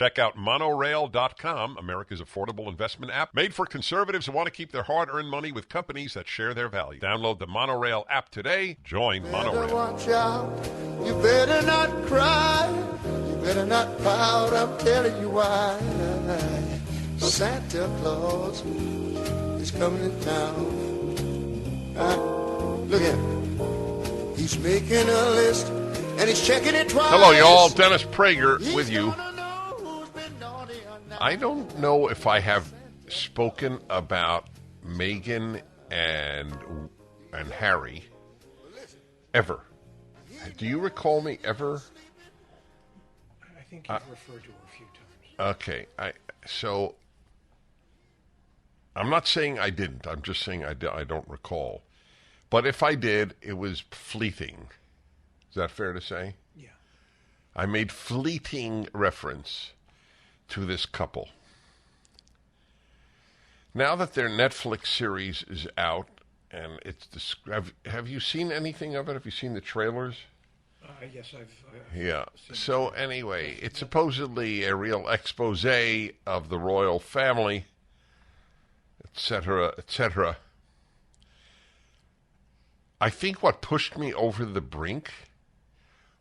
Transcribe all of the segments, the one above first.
Check out monorail.com, America's affordable investment app, made for conservatives who want to keep their hard-earned money with companies that share their values. Download the Monorail app today. Join Monorail. Watch out. You better not cry. You better not pout. I'm telling you why. Santa Claus is coming to town. Look at him. He's making a list, and he's checking it twice. Hello, y'all. Dennis Prager with you. I don't know if I have spoken about Meghan and Harry ever. Do you recall me ever? I think you've referred to her a few times. Okay. So I'm not saying I didn't. I'm just saying I don't recall. But if I did, it was fleeting. Is that fair to say? Yeah. I made fleeting reference to this couple. Now that their Netflix series is out, and it's have you seen anything of it? Have you seen the trailers? Yes, I've yeah. So anyway, it's supposedly a real expose of the royal family, etc., etc. I think what pushed me over the brink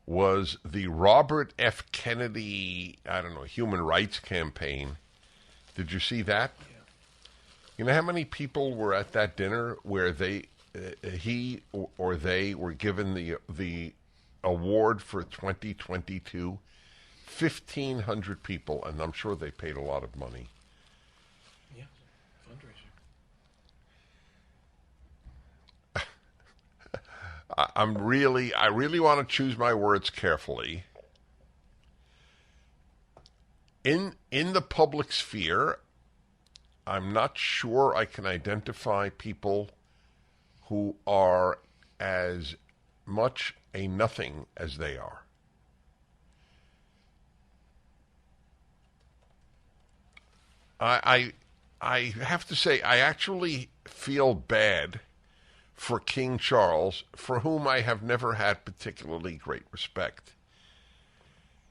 was the Robert F. Kennedy, human rights campaign. Did you see that? Yeah. You know how many people were at that dinner where he or they were given the award for 2022? 1,500 people, and I'm sure they paid a lot of money. Yeah, fundraiser. I really want to choose my words carefully. In the public sphere, I'm not sure I can identify people who are as much a nothing as they are. I have to say, I actually feel bad for King Charles, for whom I have never had particularly great respect.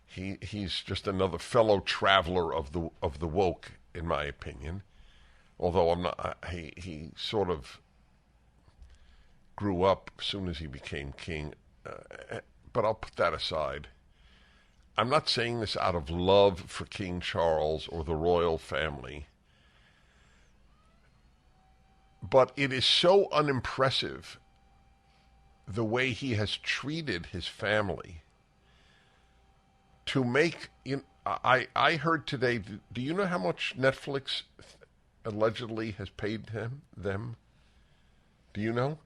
He's just another fellow traveler of the woke, in my opinion. Although I'm not, he sort of grew up as soon as he became king. But I'll put that aside. I'm not saying this out of love for King Charles or the royal family. But it is so unimpressive the way he has treated his family. To make, I heard today, do you know how much Netflix allegedly has paid them? Do you know?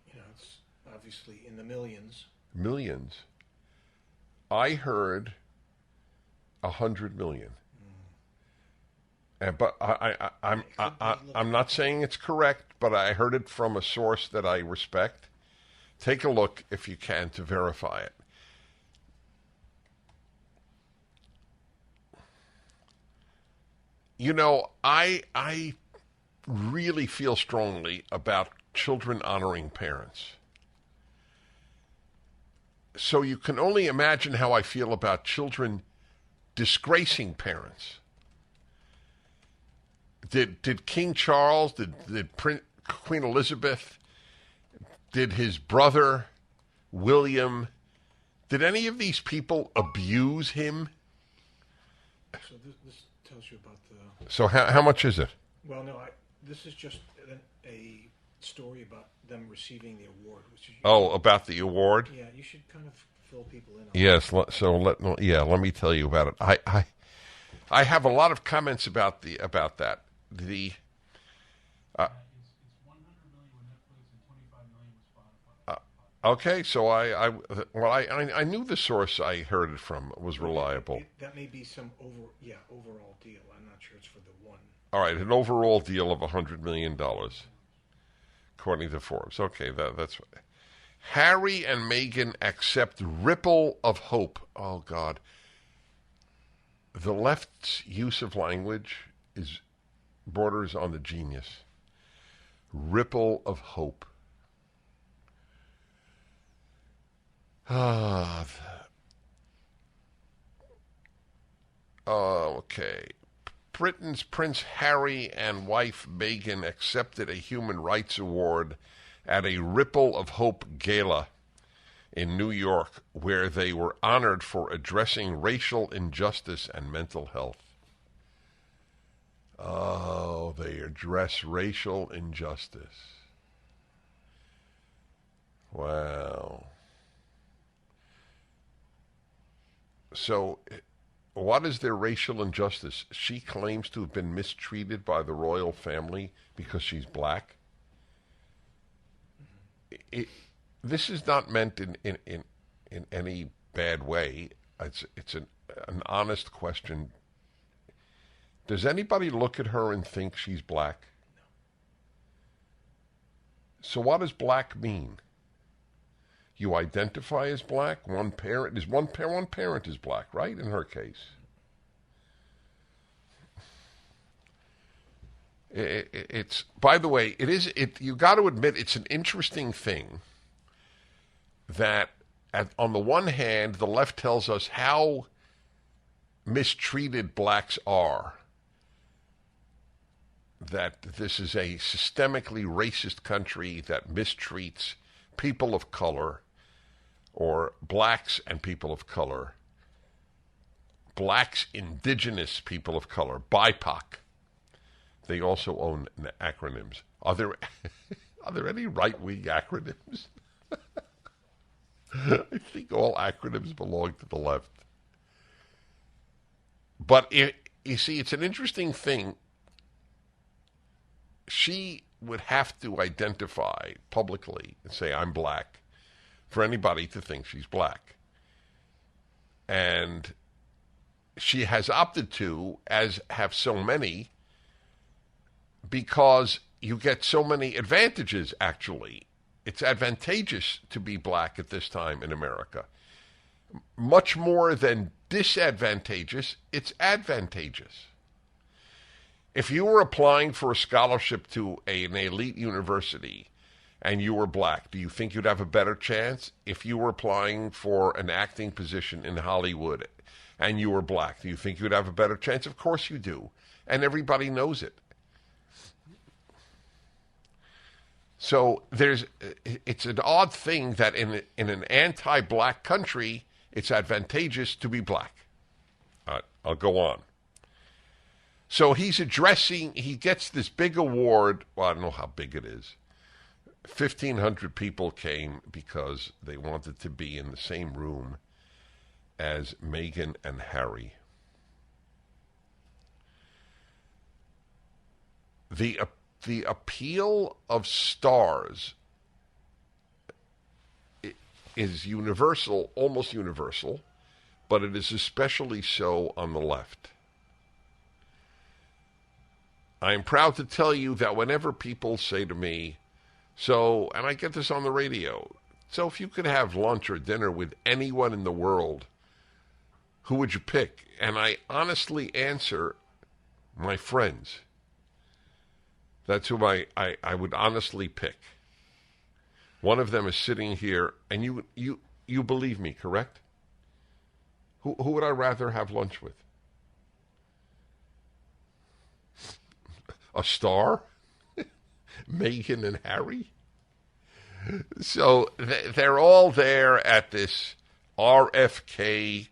It's obviously in the millions. Millions. I heard 100 million. But I'm not saying it's correct, but I heard it from a source that I respect. Take a look if you can to verify it. I really feel strongly about children honoring parents. So you can only imagine how I feel about children disgracing parents. Did King Charles, did Queen Elizabeth, did his brother William, did any of these people abuse him? So this tells you about the... So how much is it? Well, no, this is just a story about them receiving the award. Which is About the award? Yeah, you should kind of fill people in on yes, let me tell you about it. I have a lot of comments about that. It's 100 million with Netflix and 25 million with Spotify. Okay, so I knew the source I heard it from was reliable. That may be some overall deal. I'm not sure it's for the one. All right, an overall deal of $100 million, according to Forbes. Okay, that's Harry and Meghan accept ripple of hope. Oh God, the left's use of language borders on the genius. Ripple of hope. Okay. Britain's Prince Harry and wife Meghan accepted a Human Rights Award at a Ripple of Hope gala in New York, where they were honored for addressing racial injustice and mental health. Oh, they address racial injustice. Wow. So, what is their racial injustice? She claims to have been mistreated by the royal family because she's black. This is not meant in any bad way. It's an honest question. Does anybody look at her and think she's black? No. So what does black mean? You identify as black. One parent is black, right? In her case, it's. By the way, it is. You got to admit, it's an interesting thing that, on the one hand, the left tells us how mistreated blacks are. That this is a systemically racist country that mistreats people of color, or blacks and people of color, blacks, indigenous people of color, BIPOC. They also own acronyms. Are there any right-wing acronyms? I think all acronyms belong to the left. But you see, it's an interesting thing. She would have to identify publicly and say, I'm black, for anybody to think she's black. And she has opted to, as have so many, because you get so many advantages, actually. It's advantageous to be black at this time in America. Much more than disadvantageous, it's advantageous. If you were applying for a scholarship to an elite university and you were black, do you think you'd have a better chance? If you were applying for an acting position in Hollywood and you were black, do you think you'd have a better chance? Of course you do. And everybody knows it. So it's an odd thing that in an anti-black country, it's advantageous to be black. I'll go on. So he gets this big award. Well, I don't know how big it is. 1,500 people came because they wanted to be in the same room as Meghan and Harry. The appeal of stars is universal, almost universal, but it is especially so on the left. I am proud to tell you that whenever people say to me, and I get this on the radio, so if you could have lunch or dinner with anyone in the world, who would you pick? And I honestly answer, my friends. That's who I would honestly pick. One of them is sitting here, and you believe me, correct? Who would I rather have lunch with? A star? Meghan and Harry? So they're all there at this RFK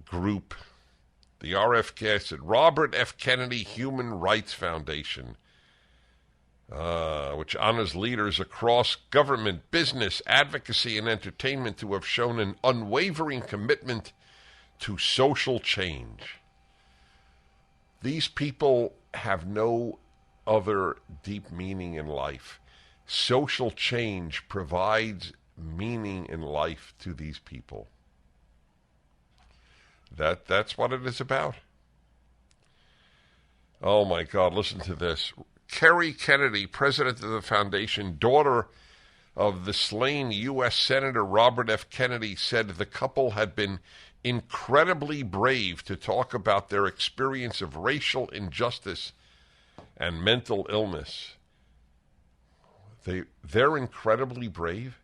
group. The RFK said Robert F. Kennedy Human Rights Foundation, which honors leaders across government, business, advocacy, and entertainment who have shown an unwavering commitment to social change. These people have no other deep meaning in life. Social change provides meaning in life to these people. That's what it is about. Oh my God, listen to this. Kerry Kennedy, president of the foundation, daughter of the slain U.S. Senator Robert F. Kennedy, said the couple had been incredibly brave to talk about their experience of racial injustice and mental illness. They're incredibly brave?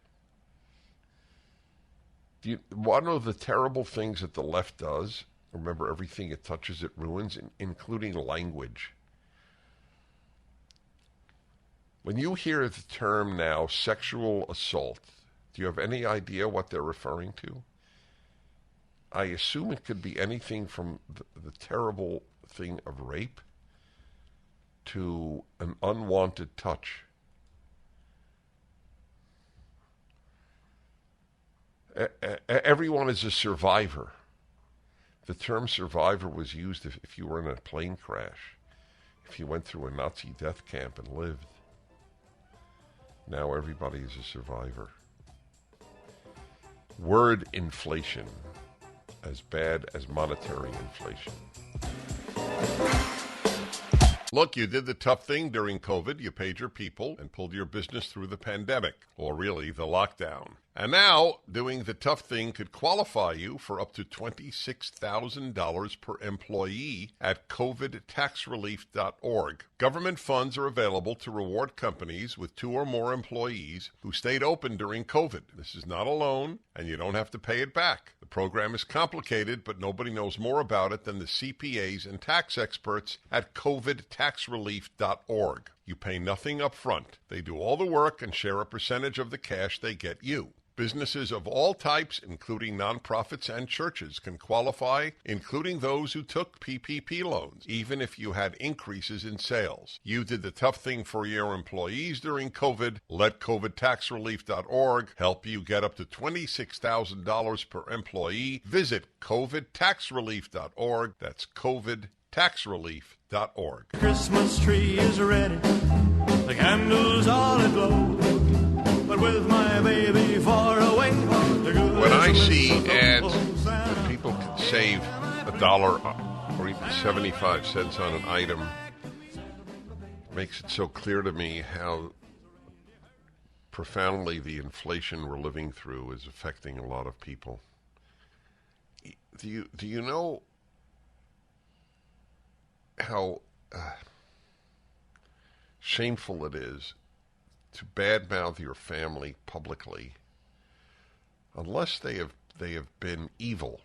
Do you want to know the terrible things that the left does? Remember, everything it touches, it ruins, including language. When you hear the term now, sexual assault, do you have any idea what they're referring to? I assume it could be anything from the terrible thing of rape to an unwanted touch. Everyone is a survivor. The term survivor was used if you were in a plane crash, if you went through a Nazi death camp and lived. Now everybody is a survivor. Word inflation, as bad as monetary inflation. Look, you did the tough thing during COVID. You paid your people and pulled your business through the pandemic, or really the lockdown. And now, doing the tough thing could qualify you for up to $26,000 per employee at covidtaxrelief.org. Government funds are available to reward companies with 2 or more employees who stayed open during COVID. This is not a loan, and you don't have to pay it back. The program is complicated, but nobody knows more about it than the CPAs and tax experts at covidtaxrelief.org. You pay nothing up front. They do all the work and share a percentage of the cash they get you. Businesses of all types, including nonprofits and churches, can qualify, including those who took PPP loans, even if you had increases in sales. You did the tough thing for your employees during COVID. Let covidtaxrelief.org help you get up to $26,000 per employee. Visit covidtaxrelief.org. That's covidtaxrelief.org. Christmas tree is ready, the candles all aglow, but with my baby far away. When I see ads that people can save $1 or even 75 cents on an item, it makes it so clear to me how profoundly the inflation we're living through is affecting a lot of people. Do you know how shameful it is to badmouth your family publicly unless they have been evil?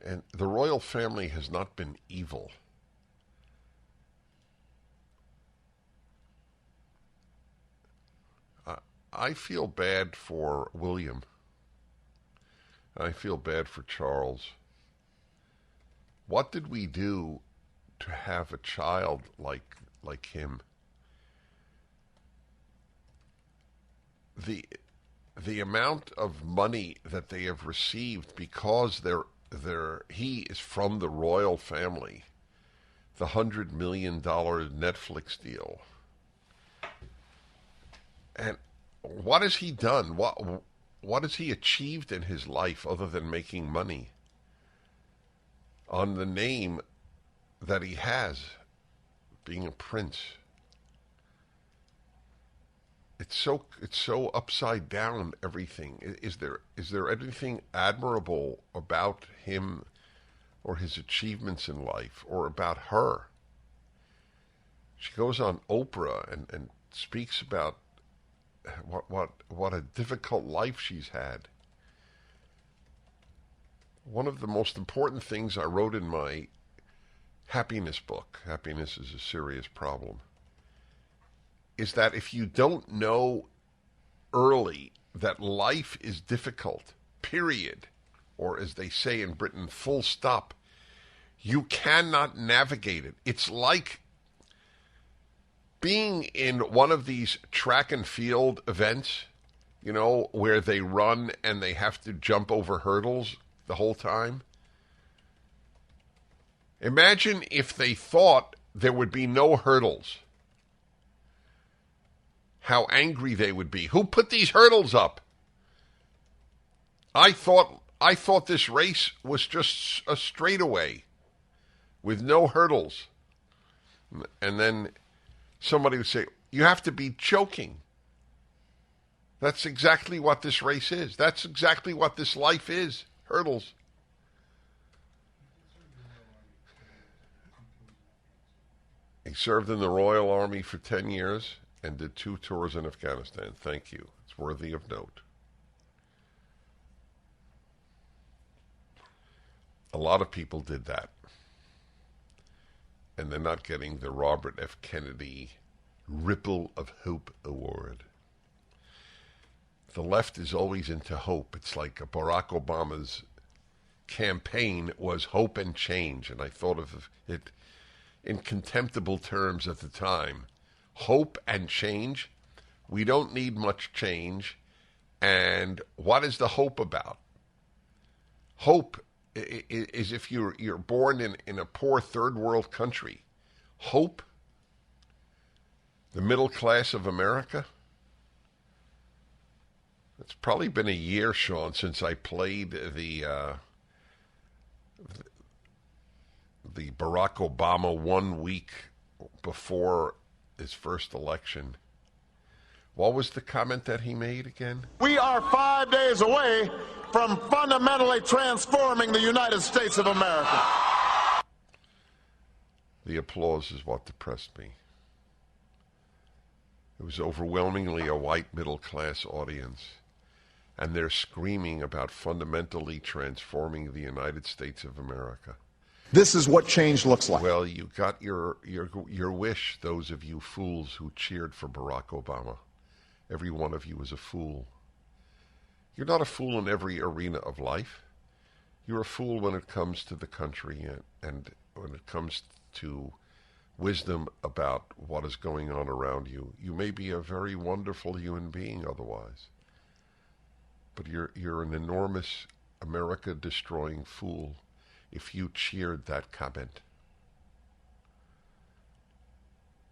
And the royal family has not been evil. I feel bad for William. I feel bad for Charles. What did we do to have a child like him? The amount of money that they have received because he is from the royal family, the $100 million Netflix deal. And what has he done? What has he achieved in his life other than making money on the name that he has, being a prince? It's so upside down, everything. Is there anything admirable about him or his achievements in life or about her? She goes on Oprah and speaks about what a difficult life she's had. One of the most important things I wrote in my happiness book, Happiness is a Serious Problem, is that if you don't know early that life is difficult, period, or as they say in Britain, full stop, you cannot navigate it. It's like being in one of these track and field events, where they run and they have to jump over hurdles the whole time. Imagine if they thought there would be no hurdles. How angry they would be. Who put these hurdles up? I thought this race was just a straightaway with no hurdles. And then somebody would say, you have to be joking. That's exactly what this race is. That's exactly what this life is. Hurdles. He served in the Royal Army for 10 years and did 2 tours in Afghanistan. Thank you. It's worthy of note. A lot of people did that. And they're not getting the Robert F. Kennedy Ripple of Hope Award. The left is always into hope. It's like Barack Obama's campaign was hope and change, and I thought of it in contemptible terms at the time. Hope and change? We don't need much change. And what is the hope about? Hope is if you're born in a poor third world country. Hope? The middle class of America? It's probably been a year, Sean, since I played the Barack Obama 1 week before his first election. What was the comment that he made again? We are 5 days away from fundamentally transforming the United States of America. The applause is what depressed me. It was overwhelmingly a white middle-class audience, and they're screaming about fundamentally transforming the United States of America. This is what change looks like. Well, you got your wish, those of you fools who cheered for Barack Obama. Every one of you is a fool. You're not a fool in every arena of life. You're a fool when it comes to the country and when it comes to wisdom about what is going on around you. You may be a very wonderful human being otherwise, but you're an enormous America-destroying fool if you cheered that comment.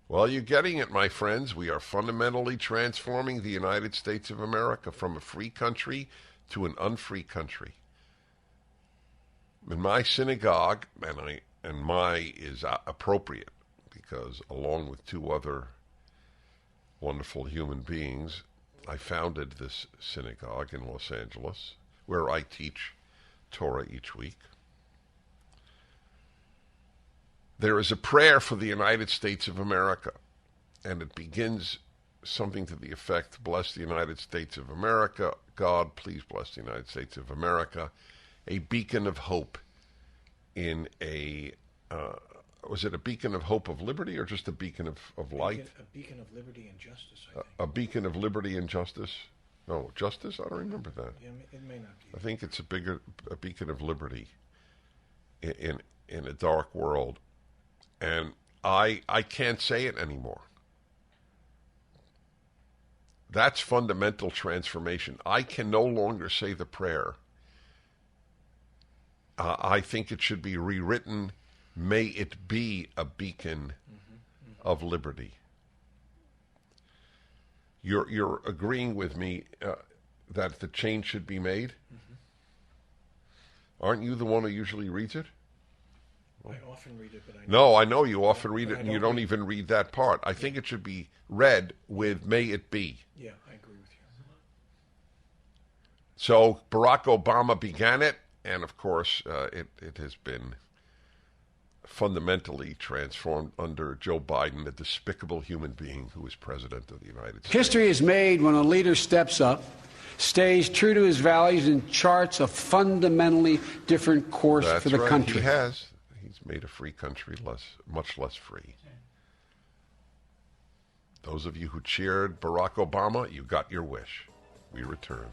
Well, you're getting it, my friends. We are fundamentally transforming the United States of America from a free country to an unfree country. In my synagogue, and my is appropriate because along with two other wonderful human beings, I founded this synagogue in Los Angeles where I teach Torah each week. There is a prayer for the United States of America, and it begins something to the effect, bless the United States of America. God, please bless the United States of America. A beacon of hope in a, was it a beacon of hope of liberty or just a beacon of light? A beacon of liberty and justice, I think. A beacon of liberty and justice? No, justice? I don't remember that. Yeah, it may not be. I think it's a beacon of liberty in a dark world. And I can't say it anymore. That's fundamental transformation. I can no longer say the prayer. I think it should be rewritten, may it be a beacon of liberty. You're agreeing with me that the change should be made? Aren't you the one who usually reads it? I often read it, but I know you often read it, and you don't even read that part. I think it should be read with "May it be." Yeah, I agree with you. So Barack Obama began it, and of course, it has been fundamentally transformed under Joe Biden, a despicable human being who is president of the United States. History is made when a leader steps up, stays true to his values, and charts a fundamentally different course for the country. He has. He's made a free country much less free. Those of you who cheered Barack Obama, you got your wish. We return.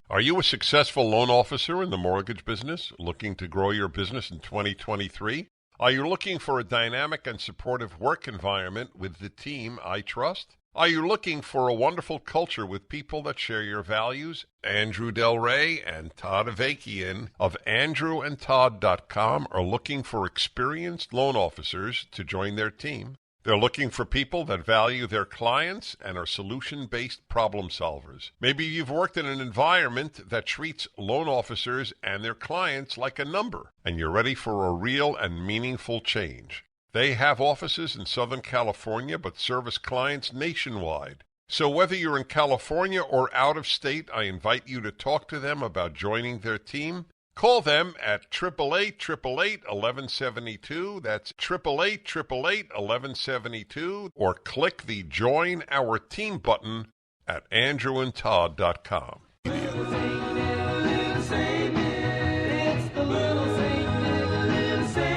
Are you a successful loan officer in the mortgage business, looking to grow your business in 2023? Are you looking for a dynamic and supportive work environment with the team I trust? Are you looking for a wonderful culture with people that share your values? Andrew Del Rey and Todd Avakian of andrewandtodd.com are looking for experienced loan officers to join their team. They're looking for people that value their clients and are solution-based problem solvers. Maybe you've worked in an environment that treats loan officers and their clients like a number, and you're ready for a real and meaningful change. They have offices in Southern California but service clients nationwide. So whether you're in California or out of state, I invite you to talk to them about joining their team. Call them at 888-888-1172. That's 888-888-1172. Or click the Join Our Team button at andrewandtodd.com.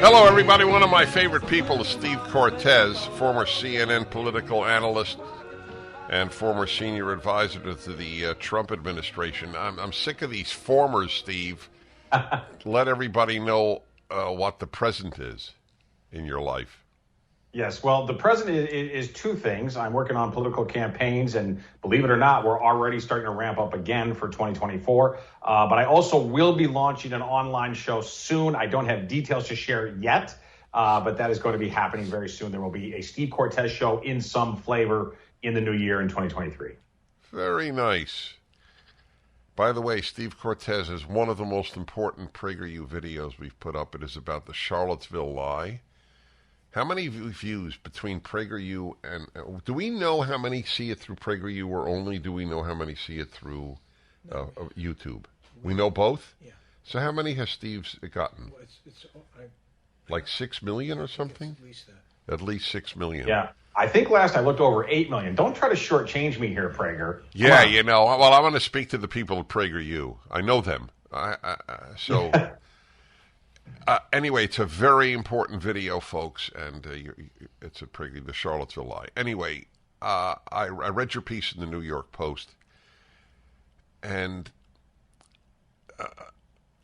Hello, everybody. One of my favorite people is Steve Cortes, former CNN political analyst and former senior advisor to the Trump administration. I'm sick of these formers, Steve. Let everybody know what the present is in your life. Yes, well, the present is two things. I'm working on political campaigns, and believe it or not, we're already starting to ramp up again for 2024. But I also will be launching an online show soon. I don't have details to share yet, but that is going to be happening very soon. There will be a Steve Cortes show in some flavor in the new year in 2023. Very nice. By the way, Steve Cortes is one of the most important PragerU videos we've put up. It is about the Charlottesville lie. How many views between PragerU and... do we know how many see it through PragerU, or only do we know how many see it through YouTube? We know both? Yeah. So how many has Steve's gotten? Well, Like 6 million or something? At least that. At least 6 million. Yeah. I think last I looked over 8 million. Don't try to shortchange me here, Prager. Yeah, you know. Well, I want to speak to the people at PragerU. I know them. So... anyway, it's a very important video, folks, and it's a pretty the Charlottesville lie. Anyway, I read your piece in the New York Post, and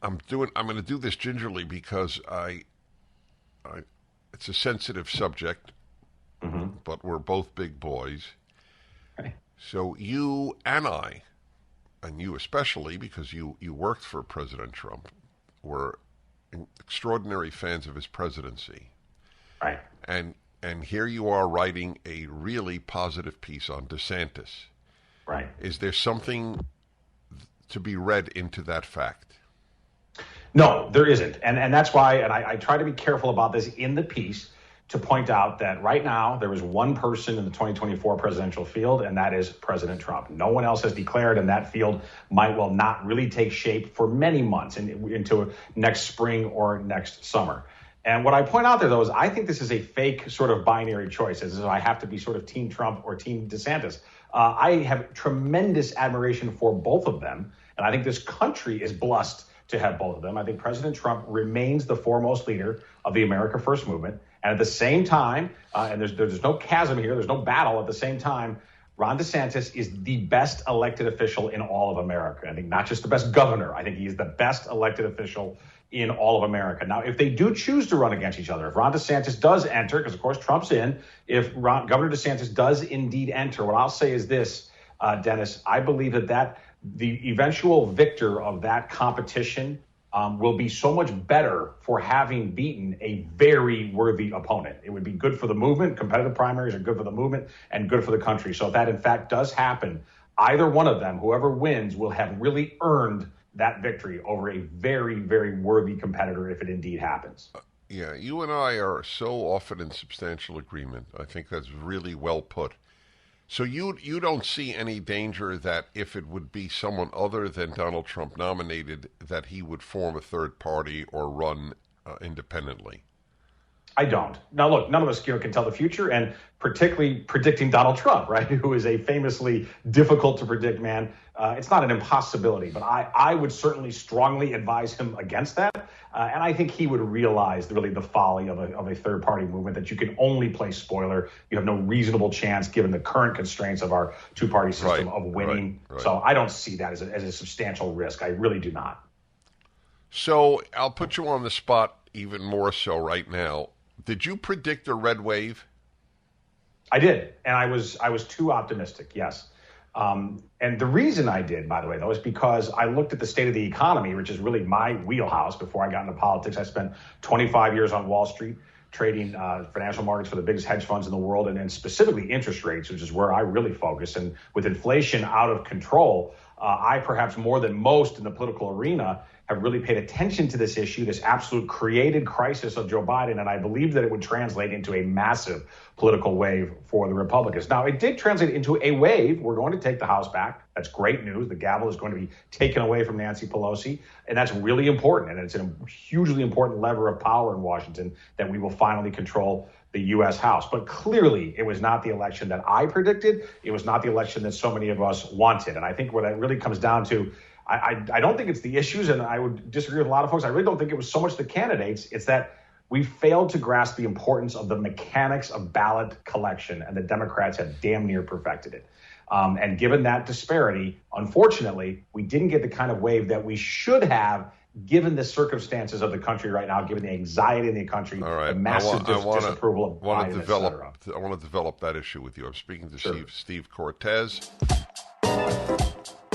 I'm going to do this gingerly because it's a sensitive subject, but we're both big boys. Right. So you and I, and you especially, because you worked for President Trump, were extraordinary fans of his presidency. Right. And here you are writing a really positive piece on DeSantis. Right. Is there something to be read into that fact? No, there isn't. And that's why, and I try to be careful about this in the piece, to point out that right now there is one person in the 2024 presidential field, and that is President Trump. No one else has declared, and that field might well not really take shape for many months into next spring or next summer. And what I point out there, though, is I think this is a fake sort of binary choice, as if I have to be sort of Team Trump or Team DeSantis. I have tremendous admiration for both of them, and I think this country is blessed to have both of them. I think President Trump remains the foremost leader of the America First movement. And at the same time, and there's no chasm here, there's no battle. At the same time, Ron DeSantis is the best elected official in all of America. I think not just the best governor. I think he is the best elected official in all of America. Now, if they do choose to run against each other, if Ron DeSantis does enter, because of course Trump's in, if Governor DeSantis does indeed enter, what I'll say is this, Dennis, I believe that the eventual victor of that competition will be so much better for having beaten a very worthy opponent. It would be good for the movement. Competitive primaries are good for the movement and good for the country. So if that, in fact, does happen, either one of them, whoever wins, will have really earned that victory over a very, very worthy competitor if it indeed happens. Yeah, you and I are so often in substantial agreement. I think that's really well put. So you don't see any danger that if it would be someone other than Donald Trump nominated, that he would form a third party or run independently? I don't. Now, look, none of us here can tell the future, and particularly predicting Donald Trump, right, who is a famously difficult to predict man. It's not an impossibility, but I would certainly strongly advise him against that. And I think he would realize really the folly of a third-party movement, that you can only play spoiler. You have no reasonable chance, given the current constraints of our two-party system, of winning. Right. So I don't see that as a substantial risk. I really do not. So I'll put you on the spot even more so right now. Did you predict a red wave? I did, and I was too optimistic, yes. And the reason I did, by the way, though, is because I looked at the state of the economy, which is really my wheelhouse. Before I got into politics, I spent 25 years on Wall Street trading financial markets for the biggest hedge funds in the world, and specifically interest rates, which is where I really focus. And with inflation out of control, I, perhaps more than most in the political arena, have really paid attention to this issue, this absolute created crisis of Joe Biden, and I believe that it would translate into a massive political wave for the Republicans. Now, it did translate into a wave. We're going to take the House back. That's great news. The gavel is going to be taken away from Nancy Pelosi, and that's really important, and it's a hugely important lever of power in Washington that we will finally control the U.S. House. But clearly, it was not the election that I predicted. It was not the election that so many of us wanted, and I think what it really comes down to, I don't think it's the issues, and I would disagree with a lot of folks. I really don't think it was so much the candidates. It's that We failed to grasp the importance of the mechanics of ballot collection, and the Democrats have damn near perfected it. And given that disparity, unfortunately, we didn't get the kind of wave that we should have, given the circumstances of the country right now, given the anxiety in the country, all right. the massive disapproval of Biden, et cetera. I want to develop that issue with you. I'm speaking to Steve Cortes.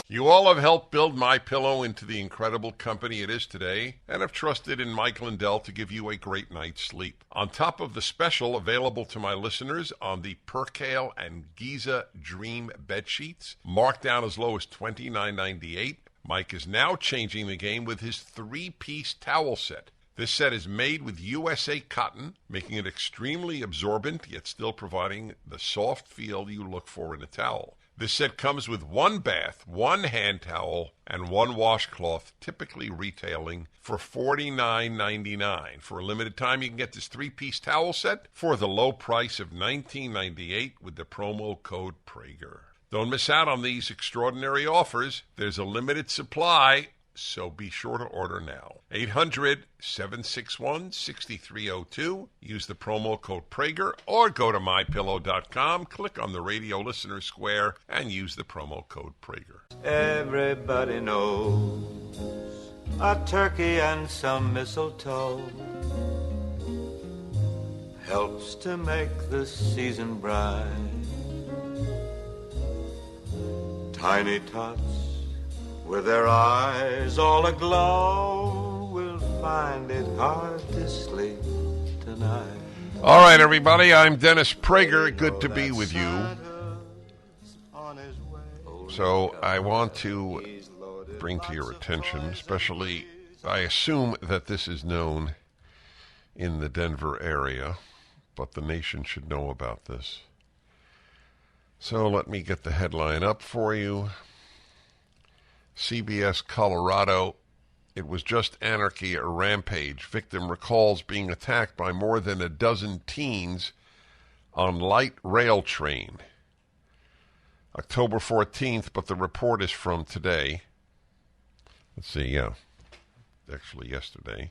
You all have helped build MyPillow into the incredible company it is today, and have trusted in Mike Lindell to give you a great night's sleep. On top of the special available to my listeners on the Percale and Giza Dream bed sheets, marked down as low as $29.98, Mike is now changing the game with his 3-piece towel set. This set is made with USA cotton, making it extremely absorbent, yet still providing the soft feel you look for in a towel. This set comes with 1 bath, 1 hand towel, and 1 washcloth, typically retailing for $49.99. For a limited time, you can get this 3-piece towel set for the low price of $19.98 with the promo code Prager. Don't miss out on these extraordinary offers. There's a limited supply, so be sure to order now. 800-761-6302. Use the promo code Prager, or go to mypillow.com, click on the radio listener square, and use the promo code Prager. Everybody knows a turkey and some mistletoe helps to make the season bright. Tiny tots with their eyes all aglow will find it hard to sleep tonight. All right, everybody, I'm Dennis Prager. Good to be with you. So I want to bring to your attention, especially, I assume that this is known in the Denver area, but the nation should know about this. So let me get the headline up for you. CBS Colorado, it was just anarchy, a rampage. Victim recalls being attacked by more than a dozen teens on light rail train. October 14th, but the report is from today. Let's see, actually yesterday.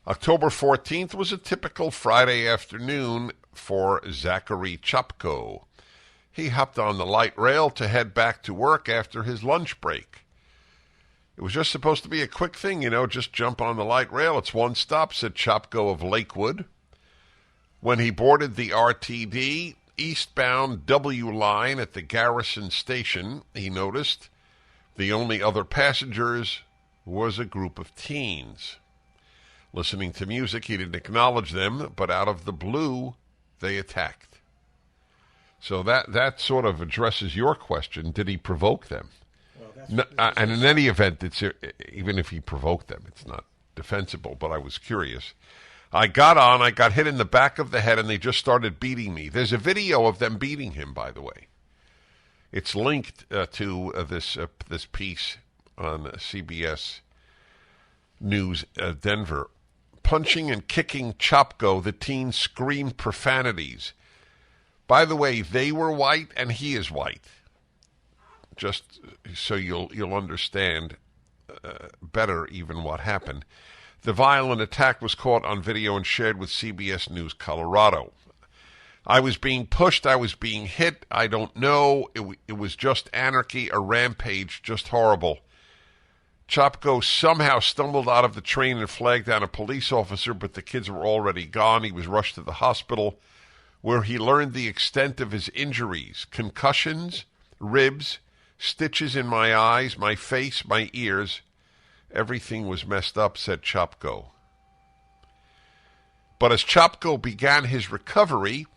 October 14th was a typical Friday afternoon for Zachary Chopko. He hopped on the light rail to head back to work after his lunch break. It was just supposed to be a quick thing, just jump on the light rail. It's one stop, said Chopko of Lakewood. When he boarded the RTD eastbound W line at the Garrison Station, he noticed the only other passengers was a group of teens. Listening to music, he didn't acknowledge them, but out of the blue, they attacked. So that sort of addresses your question. Did he provoke them? Well, and in any event, even if he provoked them, it's not defensible, but I was curious. I got hit in the back of the head, and they just started beating me. There's a video of them beating him, by the way. It's linked to this piece on CBS News Denver. Punching and kicking Chopko, the teens screamed profanities. By the way, they were white and he is white. Just so you'll understand better even what happened. The violent attack was caught on video and shared with CBS News Colorado. I was being pushed. I was being hit. I don't know. It was just anarchy, a rampage, just horrible. Chopko somehow stumbled out of the train and flagged down a police officer, but the kids were already gone. He was rushed to the hospital, where he learned the extent of his injuries: concussions, ribs, stitches in my eyes, my face, my ears. Everything was messed up, said Chopko. But as Chopko began his recovery,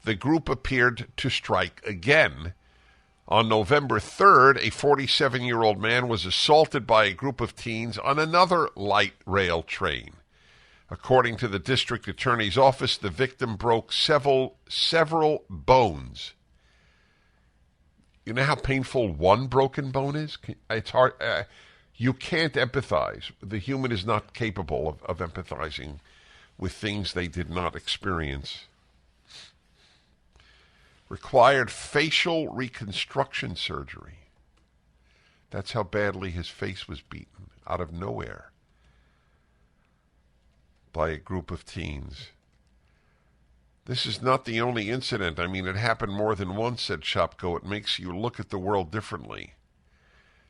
the group appeared to strike again. On November 3rd, a 47-year-old man was assaulted by a group of teens on another light rail train. According to the district attorney's office, the victim broke several bones. You know how painful one broken bone is? It's hard. You can't empathize. The human is not capable of empathizing with things they did not experience. Required facial reconstruction surgery. That's how badly his face was beaten, out of nowhere. by a group of teens. This is not the only incident. I mean, it happened more than once, said Shopko. It makes you look at the world differently.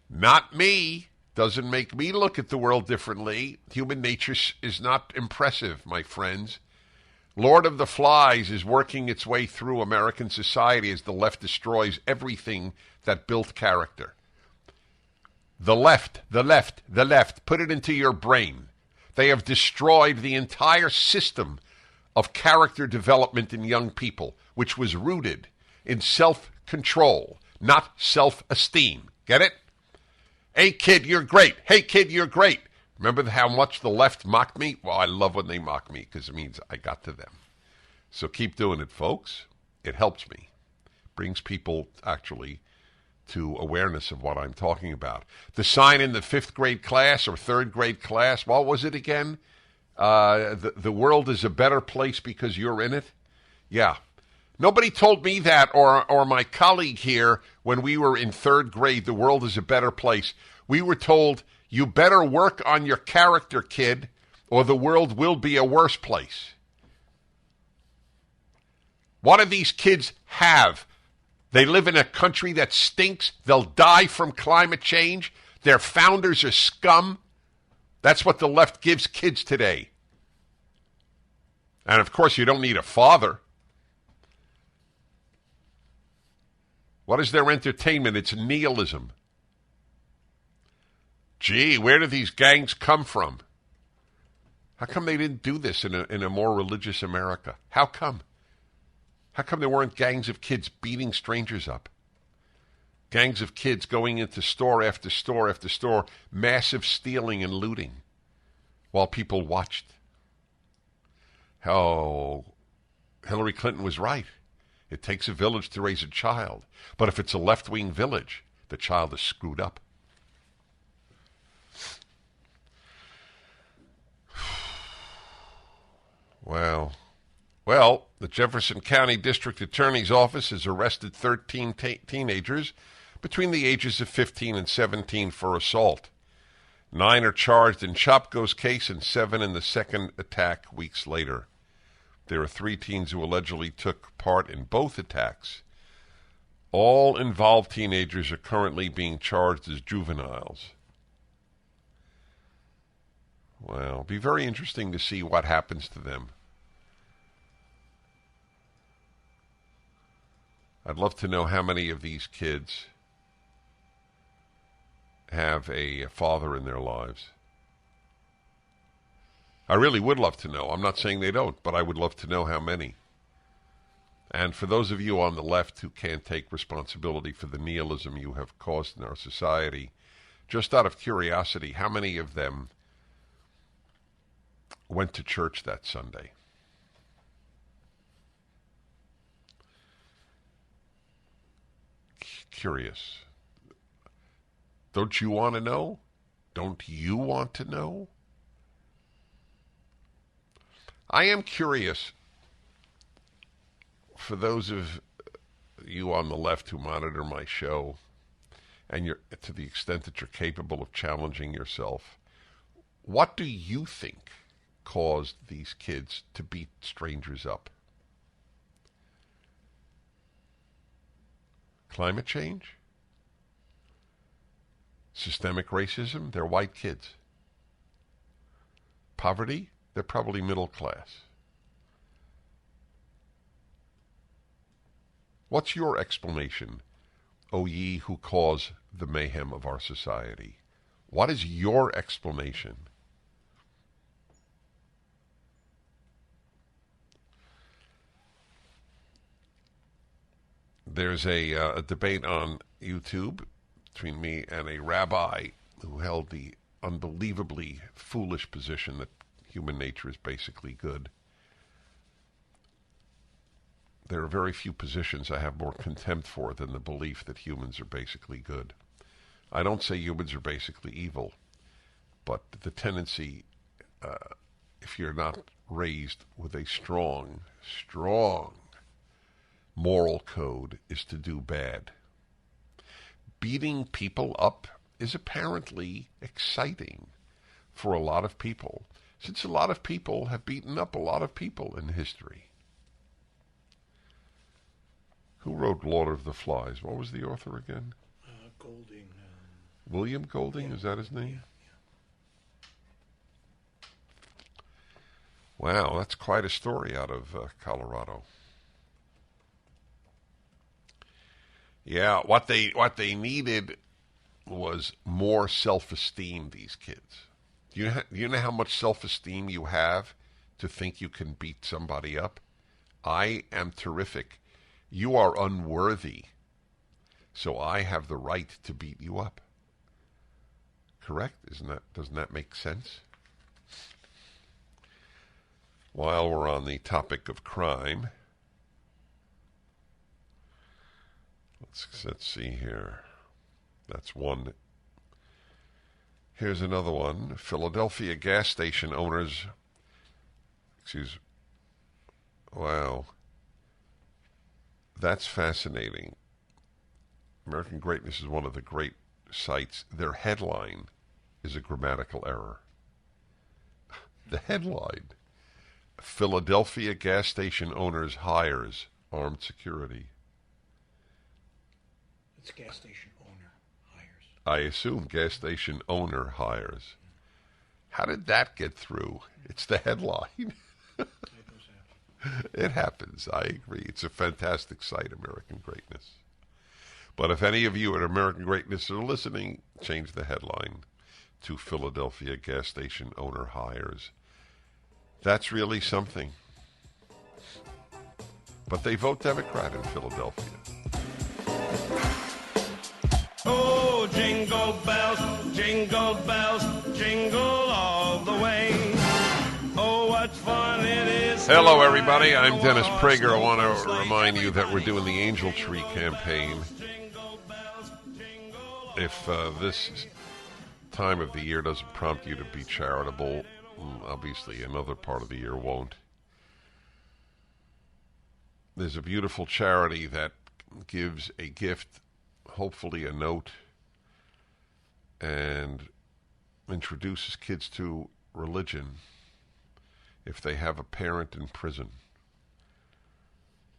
Not me. Doesn't make me look at the world differently. Human nature is not impressive, my friends. Lord of the Flies is working its way through American society as the left destroys everything that built character. The left, the left, the left. Put it into your brain. They have destroyed the entire system of character development in young people, which was rooted in self-control, not self-esteem. Get it? Hey, kid, you're great. Hey, kid, you're great. Remember how much the left mocked me? Well, I love when they mock me because it means I got to them. So keep doing it, folks. It helps me. Brings people actually to awareness of what I'm talking about. The sign in the 5th grade class or 3rd grade class, what was it again? The world is a better place because you're in it? Yeah. Nobody told me that or my colleague here when we were in 3rd grade, the world is a better place. We were told, you better work on your character, kid, or the world will be a worse place. What do these kids have? They live in a country that stinks. They'll die from climate change. Their founders are scum. That's what the left gives kids today. And of course, you don't need a father. What is their entertainment? It's nihilism. Gee, where do these gangs come from? How come they didn't do this in a more religious America? How come? How come there weren't gangs of kids beating strangers up? Gangs of kids going into store after store after store, massive stealing and looting while people watched. Oh, Hillary Clinton was right. It takes a village to raise a child. But if it's a left-wing village, the child is screwed up. Wow. Well, the Jefferson County District Attorney's Office has arrested 13 teenagers between the ages of 15 and 17 for assault. 9 are charged in Shopko's case and 7 in the second attack weeks later. There are 3 teens who allegedly took part in both attacks. All involved teenagers are currently being charged as juveniles. Well, it'll be very interesting to see what happens to them. I'd love to know how many of these kids have a father in their lives. I really would love to know. I'm not saying they don't, but I would love to know how many. And for those of you on the left who can't take responsibility for the nihilism you have caused in our society, just out of curiosity, how many of them went to church that Sunday? Curious. Don't you want to know? Don't you want to know? I am curious, for those of you on the left who monitor my show, and you're to the extent that you're capable of challenging yourself, what do you think caused these kids to beat strangers up? Climate change? Systemic racism? They're white kids. Poverty? They're probably middle class. What's your explanation, O ye who cause the mayhem of our society? What is your explanation? There's a debate on YouTube between me and a rabbi who held the unbelievably foolish position that human nature is basically good. There are very few positions I have more contempt for than the belief that humans are basically good. I don't say humans are basically evil, but the tendency, if you're not raised with a strong moral code, is to do bad. Beating people up is apparently exciting for a lot of people since a lot of people have beaten up a lot of people in history. Who wrote Lord of the Flies? What was the author again? Golding. William Golding, yeah. Is that his name? Yeah. Wow, that's quite a story out of Colorado. Yeah, what they needed was more self-esteem, these kids. Do you know how much self-esteem you have to think you can beat somebody up? I am terrific. You are unworthy, so I have the right to beat you up. Correct? Doesn't that make sense? While we're on the topic of crime, let's see here. That's one. Here's another one. Philadelphia gas station owners. Wow. That's fascinating. American Greatness is one of the great sites. Their headline is a grammatical error. The headline: Philadelphia gas station owners hires armed security. It's gas station owner hires. I assume gas station owner hires. How did that get through? It's the headline. It happens. I agree. It's a fantastic site, American Greatness. But if any of you at American Greatness are listening, change the headline to Philadelphia gas station owner hires. That's really something. But they vote Democrat in Philadelphia. Oh, jingle bells, jingle all the way. Oh, what fun it is. Hello, everybody. I'm Dennis Prager. I want to remind you that we're doing the Angel Tree campaign. If this time of the year doesn't prompt you to be charitable, obviously another part of the year won't. There's a beautiful charity that gives a gift, hopefully a note, and introduces kids to religion if they have a parent in prison.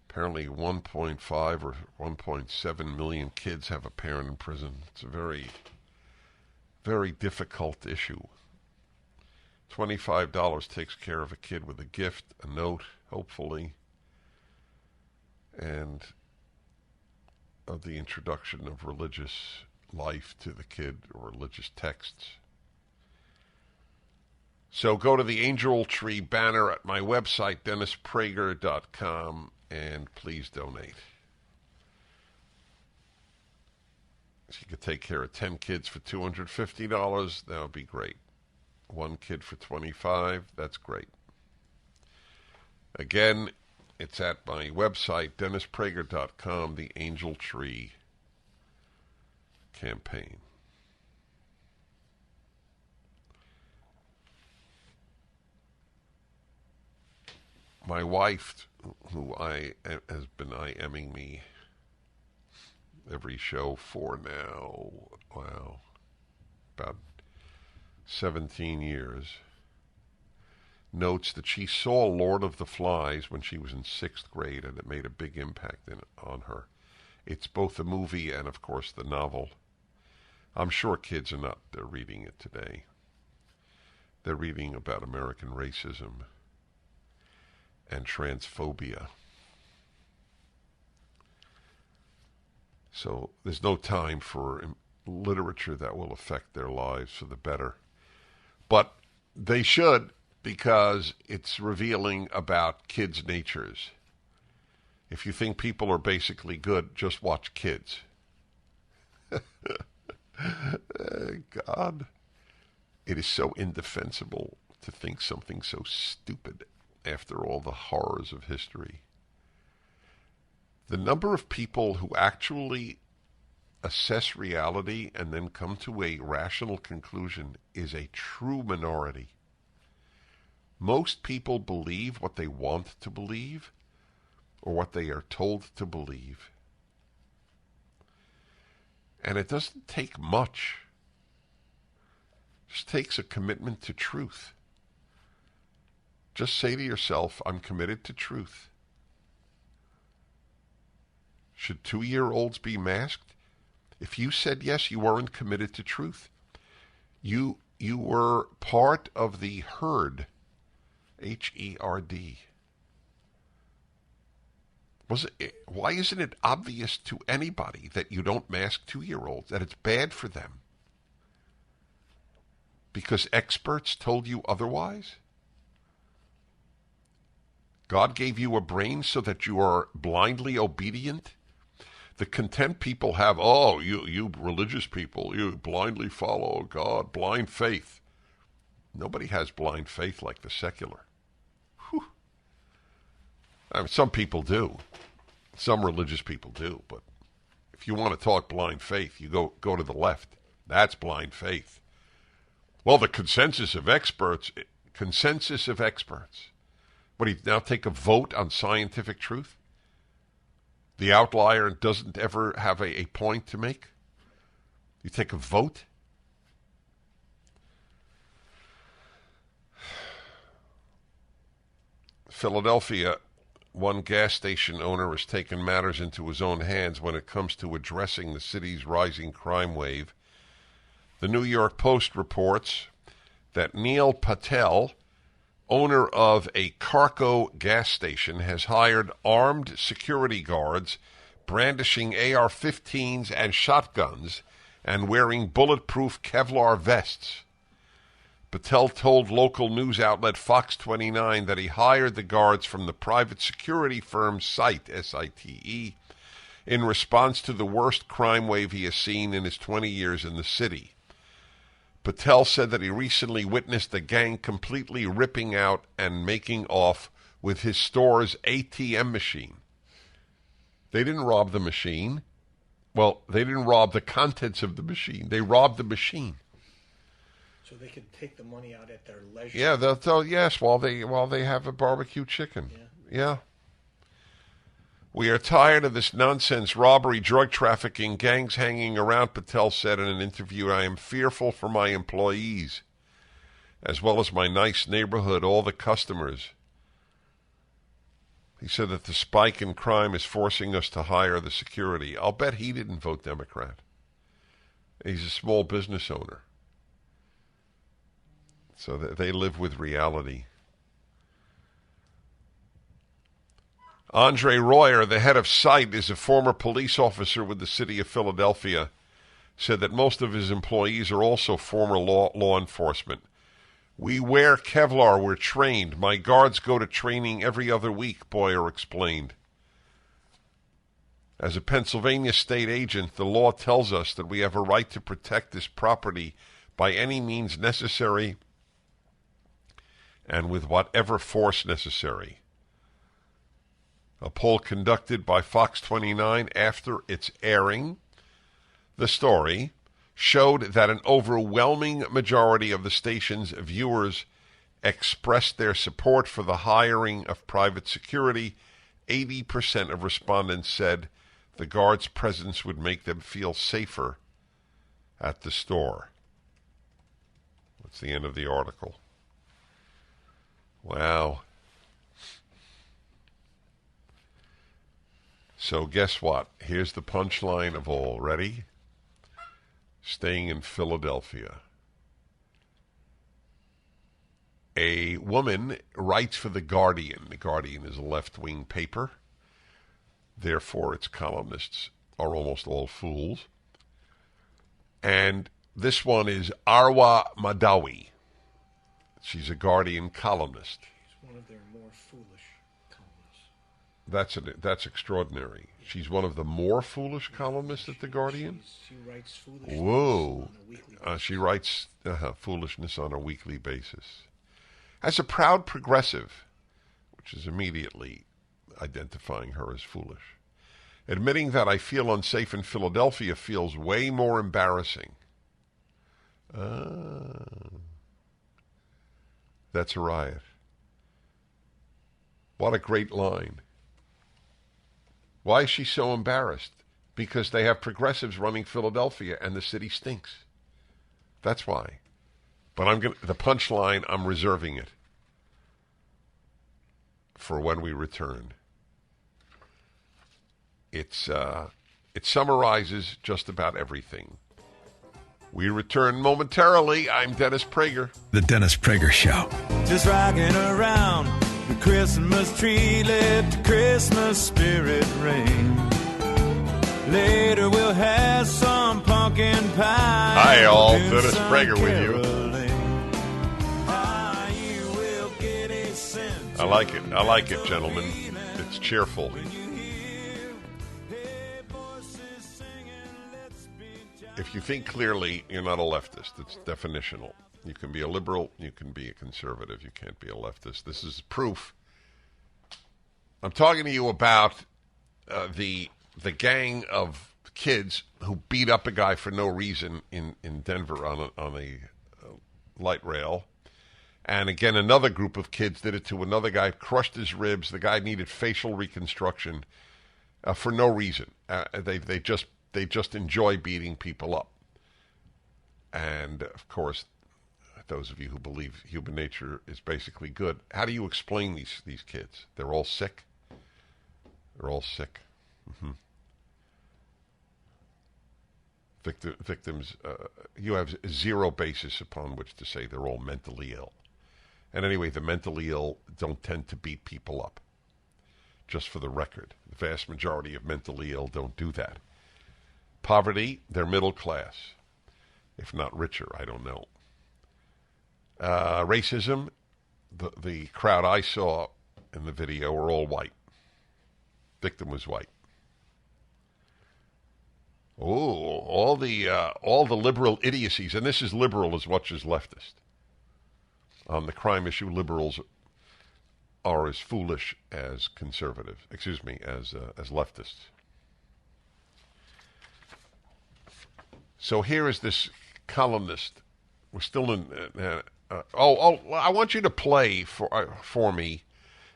Apparently 1.5 or 1.7 million kids have a parent in prison. It's a very, very difficult issue. $25 takes care of a kid with a gift, a note, hopefully, and of the introduction of religious life to the kid, or religious texts. So go to the Angel Tree banner at my website, DennisPrager.com, and please donate. If you could take care of 10 kids for $250, that would be great. One kid for $25, that's great. Again, it's at my website, DennisPrager.com, the Angel Tree campaign. My wife, who has been IMing me every show for now, about 17 years, notes that she saw Lord of the Flies when she was in 6th grade, and it made a big impact on her. It's both the movie and, of course, the novel. I'm sure kids are not reading it today. They're reading about American racism and transphobia. So there's no time for literature that will affect their lives for the better. But they should, because it's revealing about kids' natures. If you think people are basically good, just watch Kids. God, it is so indefensible to think something so stupid after all the horrors of history. The number of people who actually assess reality and then come to a rational conclusion is a true minority. Most people believe what they want to believe or what they are told to believe. And it doesn't take much. It just takes a commitment to truth. Just say to yourself, I'm committed to truth. Should 2-year-olds be masked? If you said yes, you weren't committed to truth. You were part of the herd. H-E-R-D. Why isn't it obvious to anybody that you don't mask 2-year-olds, that it's bad for them? Because experts told you otherwise? God gave you a brain so that you are blindly obedient? The contempt people have, you religious people, you blindly follow God, blind faith. Nobody has blind faith like the secular. Whew. I mean, some people do. Some religious people do. But if you want to talk blind faith, you go to the left. That's blind faith. Well, the consensus of experts. What, do you now take a vote on scientific truth? The outlier doesn't ever have a point to make? You take a vote? Philadelphia, one gas station owner has taken matters into his own hands when it comes to addressing the city's rising crime wave. The New York Post reports that Neil Patel, owner of a Carco gas station, has hired armed security guards brandishing AR-15s and shotguns and wearing bulletproof Kevlar vests. Patel told local news outlet Fox 29 that he hired the guards from the private security firm Site, S-I-T-E, in response to the worst crime wave he has seen in his 20 years in the city. Patel said that he recently witnessed the gang completely ripping out and making off with his store's ATM machine. They didn't rob the machine. Well, they didn't rob the contents of the machine. They robbed the machine. So they could take the money out at their leisure. Yeah, yes, while they have a barbecue chicken. Yeah. We are tired of this nonsense, robbery, drug trafficking, gangs hanging around, Patel said in an interview. I am fearful for my employees, as well as my nice neighborhood, all the customers. He said that the spike in crime is forcing us to hire the security. I'll bet he didn't vote Democrat. He's a small business owner. So they live with reality. Andre Royer, the head of Site, is a former police officer with the city of Philadelphia, said that most of his employees are also former law enforcement. We wear Kevlar, we're trained. My guards go to training every other week, Boyer explained. As a Pennsylvania state agent, the law tells us that we have a right to protect this property by any means necessary and with whatever force necessary. A poll conducted by Fox 29 after its airing, the story showed that an overwhelming majority of the station's viewers expressed their support for the hiring of private security. 80% of respondents said the guard's presence would make them feel safer at the store. That's the end of the article. Wow. So guess what? Here's the punchline of all. Ready? Staying in Philadelphia. A woman writes for The Guardian. The Guardian is a left-wing paper. Therefore, its columnists are almost all fools. And this one is Arwa Madawi. She's a Guardian columnist. She's one of their more foolish columnists. That's extraordinary. She's one of the more foolish columnists at The Guardian? She writes foolishness Whoa. on a weekly basis. She writes foolishness on a weekly basis. As a proud progressive, which is immediately identifying her as foolish, admitting that I feel unsafe in Philadelphia feels way more embarrassing. That's a riot. What a great line. Why is she so embarrassed? Because they have progressives running Philadelphia and the city stinks. That's why. But the punchline, I'm reserving it. for when we return. It summarizes just about everything. We return momentarily. I'm Dennis Prager. The Dennis Prager Show. Just rocking around the Christmas tree, let the Christmas spirit ring. Later we'll have some pumpkin pie. Hi, all. Dennis Prager with you. I like it. I like it, gentlemen. It's cheerful. If you think clearly, you're not a leftist. It's definitional. You can be a liberal. You can be a conservative. You can't be a leftist. This is proof. I'm talking to you about the gang of kids who beat up a guy for no reason in Denver on a light rail. And again, another group of kids did it to another guy, crushed his ribs. The guy needed facial reconstruction for no reason. They just enjoy beating people up. And, of course, those of you who believe human nature is basically good, how do you explain these kids? They're all sick? They're all sick. Mm-hmm. Victims, you have zero basis upon which to say they're all mentally ill. And anyway, the mentally ill don't tend to beat people up. Just for the record, the vast majority of mentally ill don't do that. Poverty, they're middle class. If not richer, I don't know. Racism, the crowd I saw in the video were all white. Victim was white. Oh, all the liberal idiocies, and this is liberal as much as leftist. On the crime issue, liberals are as foolish as conservatives. Excuse me, as leftists. So here is this columnist. We're still in. I want you to play for me.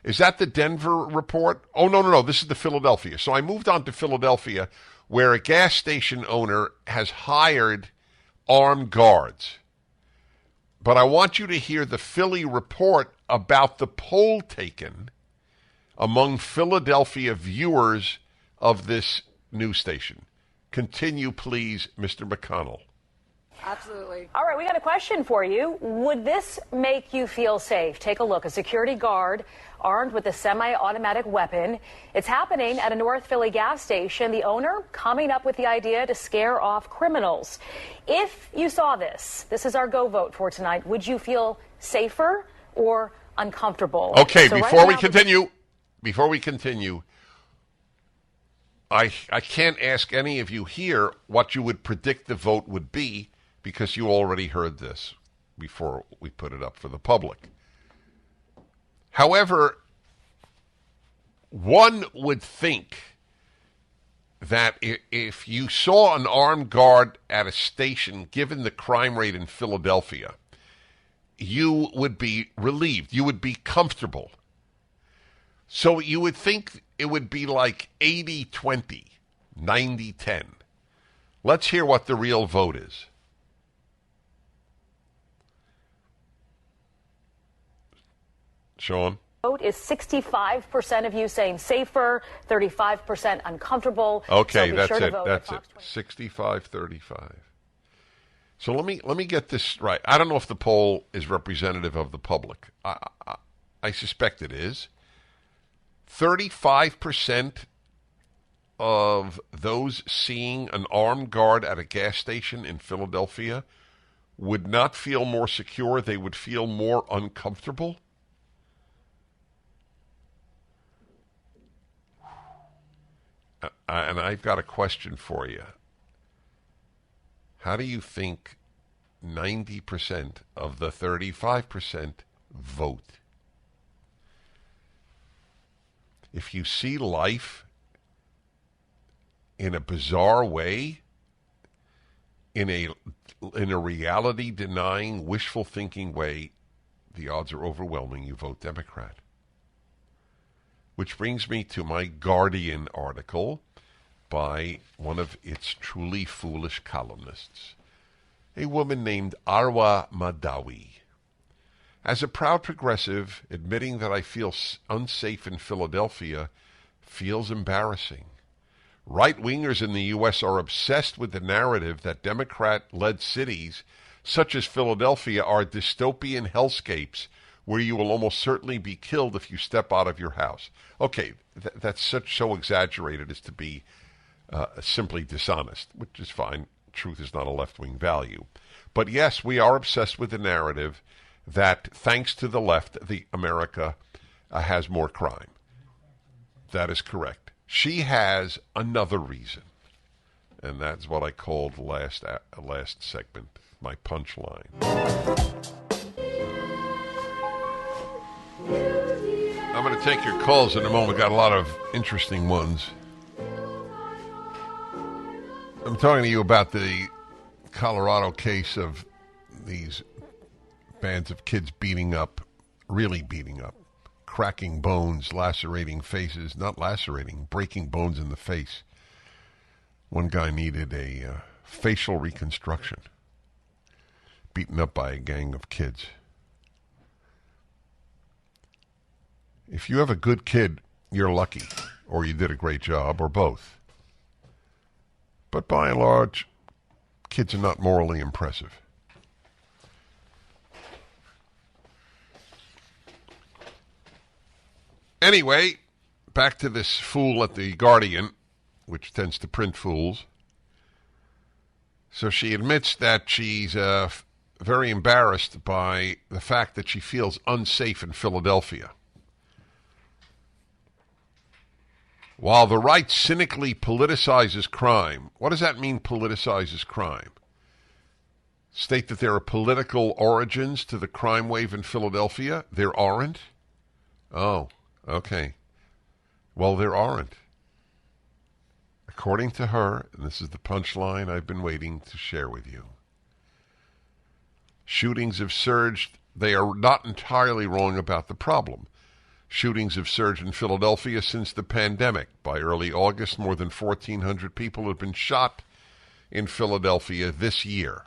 Is that the Denver report? Oh no! This is the Philadelphia. So I moved on to Philadelphia, where a gas station owner has hired armed guards. But I want you to hear the Philly report about the poll taken among Philadelphia viewers of this news station. Continue, please, Mr. McConnell. Absolutely. All right, we got a question for you. Would this make you feel safe? Take a look. A security guard armed with a semi-automatic weapon. It's happening at a North Philly gas station. The owner coming up with the idea to scare off criminals. If you saw this is our go vote for tonight. Would you feel safer or uncomfortable? Okay, so before we continue, I can't ask any of you here what you would predict the vote would be, because you already heard this before we put it up for the public. However, one would think that if you saw an armed guard at a station, given the crime rate in Philadelphia, you would be relieved. You would be comfortable. So you would think it would be like 80-20, 90-10. Let's hear what the real vote is. Sean? Vote is 65% of you saying safer, 35% uncomfortable. Okay, so that's sure it. That's it. 65-35. So let me get this right. I don't know if the poll is representative of the public. I suspect it is. 35% of those seeing an armed guard at a gas station in Philadelphia would not feel more secure. They would feel more uncomfortable. And I've got a question for you. How do you think 90% of the 35% vote? If you see life in a bizarre way, in a reality-denying, wishful-thinking way, the odds are overwhelming you vote Democrat. Which brings me to my Guardian article by one of its truly foolish columnists, a woman named Arwa Madawi. As a proud progressive, admitting that I feel unsafe in Philadelphia feels embarrassing. Right-wingers in the U.S. are obsessed with the narrative that Democrat-led cities, such as Philadelphia, are dystopian hellscapes where you will almost certainly be killed if you step out of your house. Okay, that's so exaggerated as to be simply dishonest, which is fine. Truth is not a left-wing value. But yes, we are obsessed with the narrative that thanks to the left, America has more crime. That is correct. She has another reason, and that's what I called last segment, my punchline. I'm going to take your calls in a moment. Got a lot of interesting ones. I'm talking to you about the Colorado case of these bands of kids really beating up, cracking bones, lacerating faces, not lacerating, breaking bones in the face. One guy needed a facial reconstruction, beaten up by a gang of kids. If you have a good kid, you're lucky, or you did a great job, or both. But by and large, kids are not morally impressive. Anyway, back to this fool at the Guardian, which tends to print fools. So she admits that she's very embarrassed by the fact that she feels unsafe in Philadelphia. While the right cynically politicizes crime, what does that mean, politicizes crime? State that there are political origins to the crime wave in Philadelphia? There aren't? Oh, okay. Well, there aren't. According to her, and this is the punchline I've been waiting to share with you, shootings have surged. They are not entirely wrong about the problem. Shootings have surged in Philadelphia since the pandemic. By early August, more than 1,400 people have been shot in Philadelphia this year.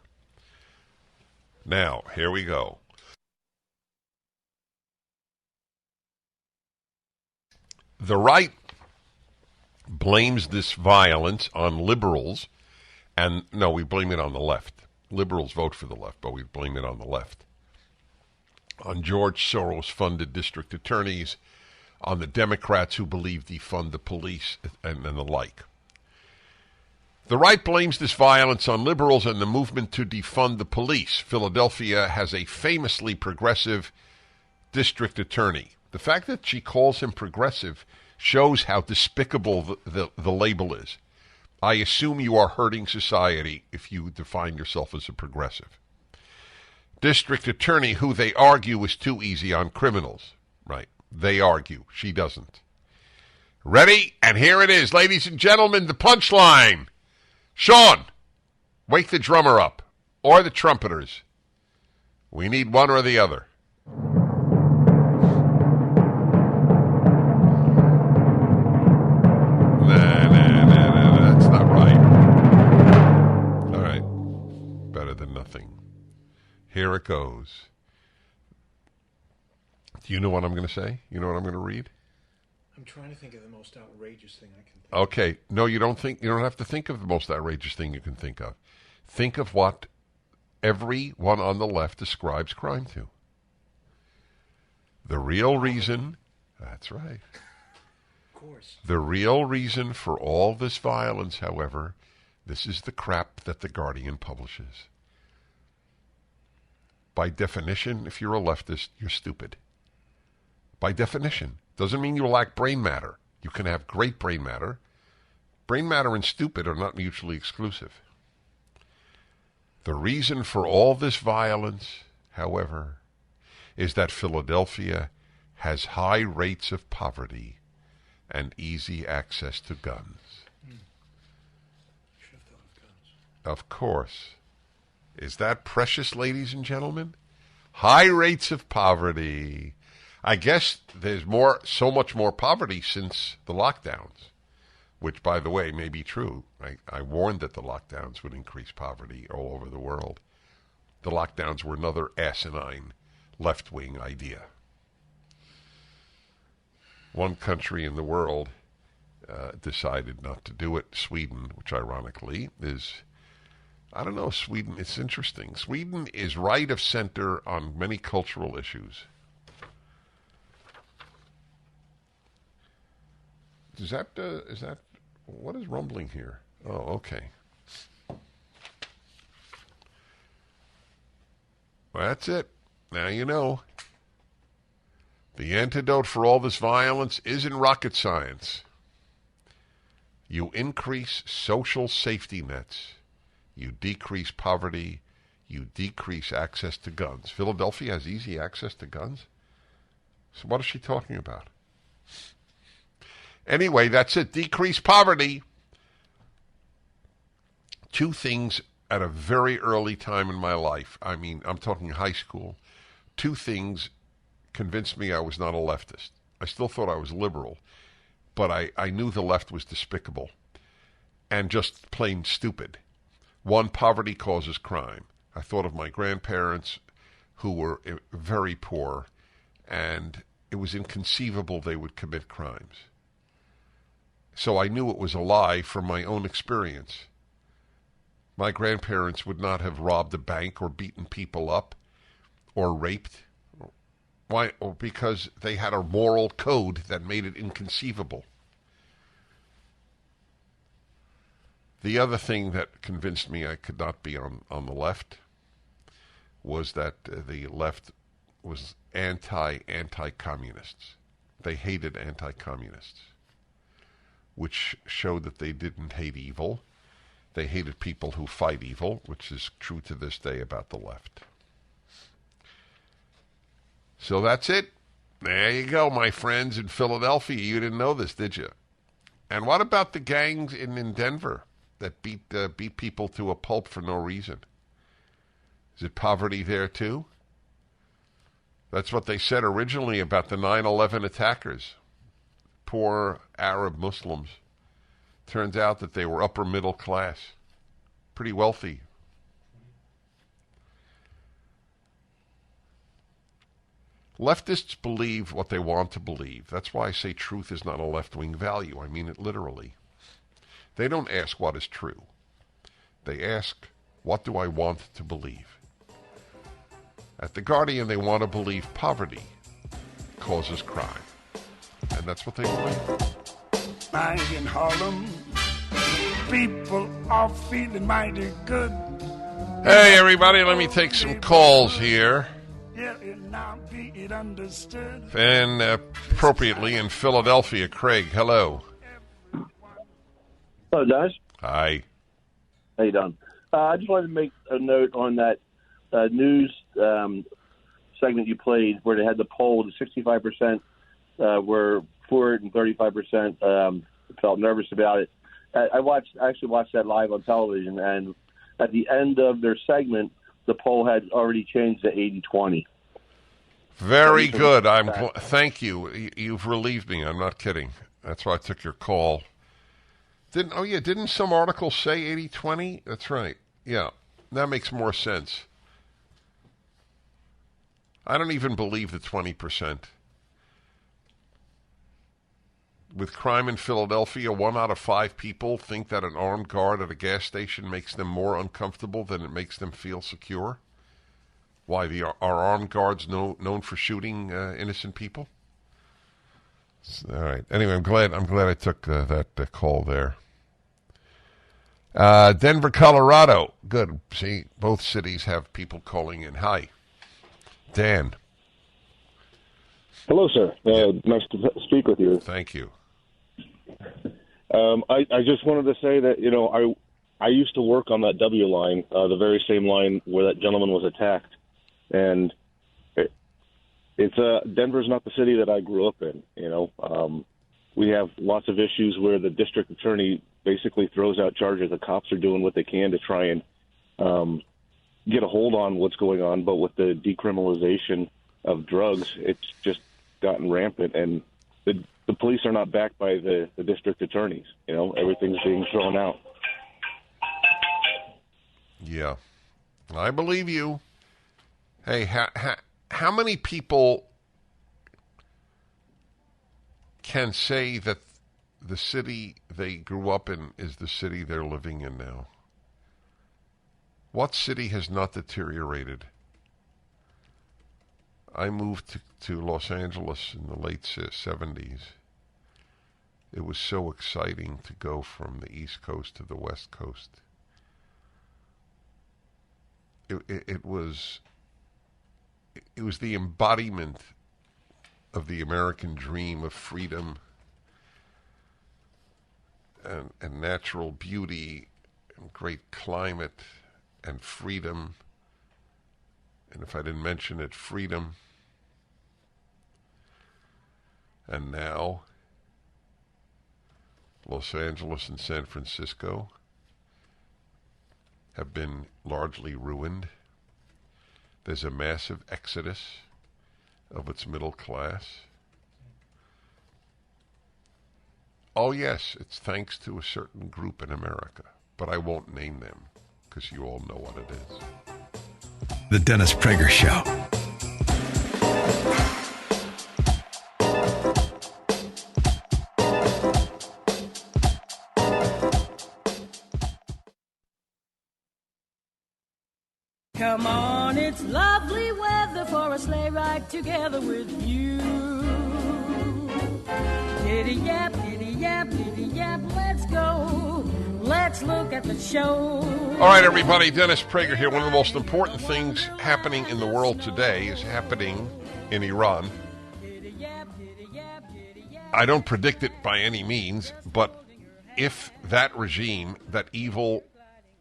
Now, here we go. The right blames this violence on liberals, and no, we blame it on the left. Liberals vote for the left, but we blame it on the left. On George Soros-funded district attorneys, on the Democrats who believe defund the police, and the like. The right blames this violence on liberals and the movement to defund the police. Philadelphia has a famously progressive district attorney. The fact that she calls him progressive shows how despicable the label is. I assume you are hurting society if you define yourself as a progressive. District attorney who they argue is too easy on criminals. Right. They argue. She doesn't. Ready? And here it is, ladies and gentlemen, the punchline. Sean, wake the drummer up. Or the trumpeters. We need one or the other. Nah, that's not right. All right. Better than nothing. Here it goes. Do you know what I'm going to say? You know what I'm going to read? I'm trying to think of the most outrageous thing I can think of. Okay. No, you don't have to think of the most outrageous thing you can think of. Think of what everyone on the left describes crime to. The real reason, that's right. Of course. The real reason for all this violence, however, this is the crap that The Guardian publishes. By definition, if you're a leftist, you're stupid. By definition. Doesn't mean you lack brain matter. You can have great brain matter. Brain matter and stupid are not mutually exclusive. The reason for all this violence, however, is that Philadelphia has high rates of poverty and easy access to guns. Should have thought of guns. Of course. Is that precious, ladies and gentlemen? High rates of poverty. I guess there's so much more poverty since the lockdowns, which, by the way, may be true. I warned that the lockdowns would increase poverty all over the world. The lockdowns were another asinine left-wing idea. One country in the world decided not to do it, Sweden, which ironically is, I don't know, Sweden, it's interesting. Sweden is right of center on many cultural issues. Is that, what is rumbling here? Oh, okay. Well, that's it. Now you know. The antidote for all this violence isn't rocket science. You increase social safety nets. You decrease poverty. You decrease access to guns. Philadelphia has easy access to guns? So what is she talking about? Anyway, that's it. Decrease poverty. Two things at a very early time in my life. I mean, I'm talking high school. Two things convinced me I was not a leftist. I still thought I was liberal, but I knew the left was despicable and just plain stupid. One, poverty causes crime. I thought of my grandparents who were very poor, and it was inconceivable they would commit crimes. So I knew it was a lie from my own experience. My grandparents would not have robbed a bank or beaten people up or raped. Why? Or because they had a moral code that made it inconceivable. The other thing that convinced me I could not be on the left was that the left was anti-communists. They hated anti-communists, which showed that they didn't hate evil. They hated people who fight evil, which is true to this day about the left. So that's it. There you go, my friends in Philadelphia. You didn't know this, did you? And what about the gangs in Denver that beat people to a pulp for no reason? Is it poverty there too? That's what they said originally about the 9/11 attackers. Poor Arab Muslims. Turns out that they were upper middle class, pretty wealthy. Leftists believe what they want to believe. That's why I say truth is not a left-wing value. I mean it literally. They don't ask what is true. They ask, what do I want to believe? At The Guardian, they want to believe poverty causes crime. And that's what they believe. In Harlem, people are feeling mighty good. Hey, everybody, let me take some calls here. And appropriately in Philadelphia, Craig, hello. Hello, guys. Hi. How you doing? I just wanted to make a note on that news segment you played where they had the poll, the 65% were for it and 35% felt nervous about it. I actually watched that live on television, and at the end of their segment, the poll had already changed to 80-20. Very good. Thank you. You've relieved me. I'm not kidding. That's why I took your call. Didn't some article say 80-20? That's right. Yeah, that makes more sense. I don't even believe the 20%. With crime in Philadelphia, 1 out of 5 people think that an armed guard at a gas station makes them more uncomfortable than it makes them feel secure. Why, are armed guards known for shooting innocent people? All right. Anyway, I'm glad I took that call there. Denver, Colorado. Good. See, both cities have people calling in. Hi. Dan. Hello, sir. Nice to speak with you. Thank you. I just wanted to say that, I used to work on that W line, the very same line where that gentleman was attacked. And Denver's not the city that I grew up in, We have lots of issues where the district attorney basically throws out charges. The cops are doing what they can to try and get a hold on what's going on. But with the decriminalization of drugs, it's just gotten rampant. And the police are not backed by the district attorneys. Everything's being thrown out. Yeah, I believe you. Hey, how many people can say that the city they grew up in is the city they're living in now? What city has not deteriorated? I moved to Los Angeles in the late 70s. It was so exciting to go from the East Coast to the West Coast. It was the embodiment of the American dream of freedom and natural beauty and great climate and freedom. And if I didn't mention it, freedom. And now, Los Angeles and San Francisco have been largely ruined. There's a massive exodus of its middle class. Oh yes, it's thanks to a certain group in America, but I won't name them because you all know what it is. The Dennis Prager Show. Come on, it's lovely weather for a sleigh ride together with you. Giddy yap, let's go. Let's look at the show. All right, everybody, Dennis Prager here. One of the most important things happening in the world today is happening in Iran. I don't predict it by any means, but if that regime, that evil,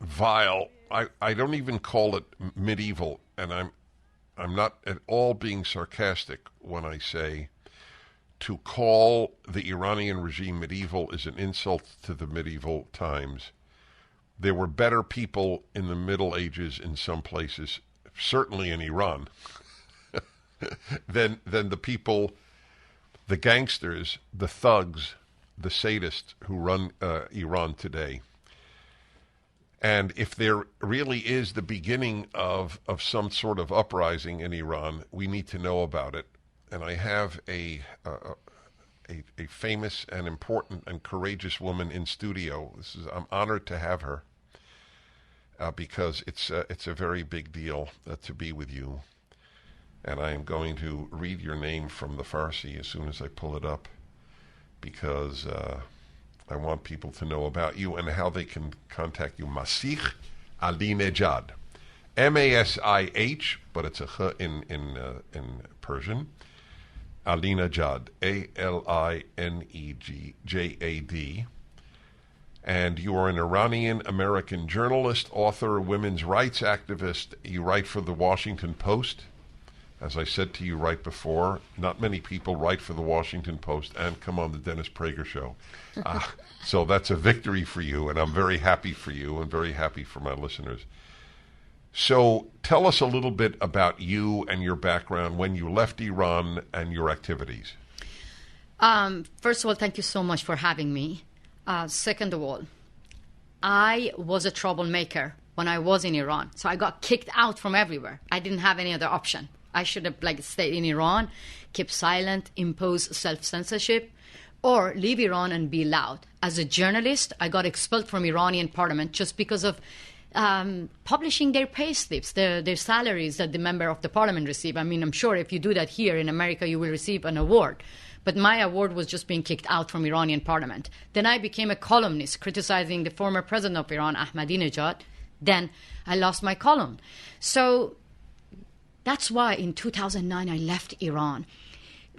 vile, I don't even call it medieval, and I'm not at all being sarcastic when I say to call the Iranian regime medieval is an insult to the medieval times. There were better people in the Middle Ages in some places, certainly in Iran, than the people, the gangsters, the thugs, the sadists who run Iran today. And if there really is the beginning of some sort of uprising in Iran, we need to know about it. And I have a famous and important and courageous woman in studio. I'm honored to have her because it's a very big deal to be with you. And I am going to read your name from the Farsi as soon as I pull it up because I want people to know about you and how they can contact you. Masih Alinejad, M-A-S-I-H, but it's a ch in Persian. Alinejad, A-L-I-N-E-J-A-D. And you are an Iranian-American journalist, author, women's rights activist. You write for the Washington Post. As I said to you right before, not many people write for the Washington Post and come on the Dennis Prager Show. So that's a victory for you, and I'm very happy for you and very happy for my listeners. So tell us a little bit about you and your background when you left Iran and your activities. First of all, thank you so much for having me. Second of all, I was a troublemaker when I was in Iran. So I got kicked out from everywhere. I didn't have any other option. I should have stayed in Iran, keep silent, impose self-censorship, or leave Iran and be loud. As a journalist, I got expelled from Iranian parliament just because of publishing their pay slips, their salaries that the member of the parliament receive. I mean, I'm sure if you do that here in America, you will receive an award. But my award was just being kicked out from Iranian parliament. Then I became a columnist criticizing the former president of Iran, Ahmadinejad. Then I lost my column. So that's why in 2009 I left Iran.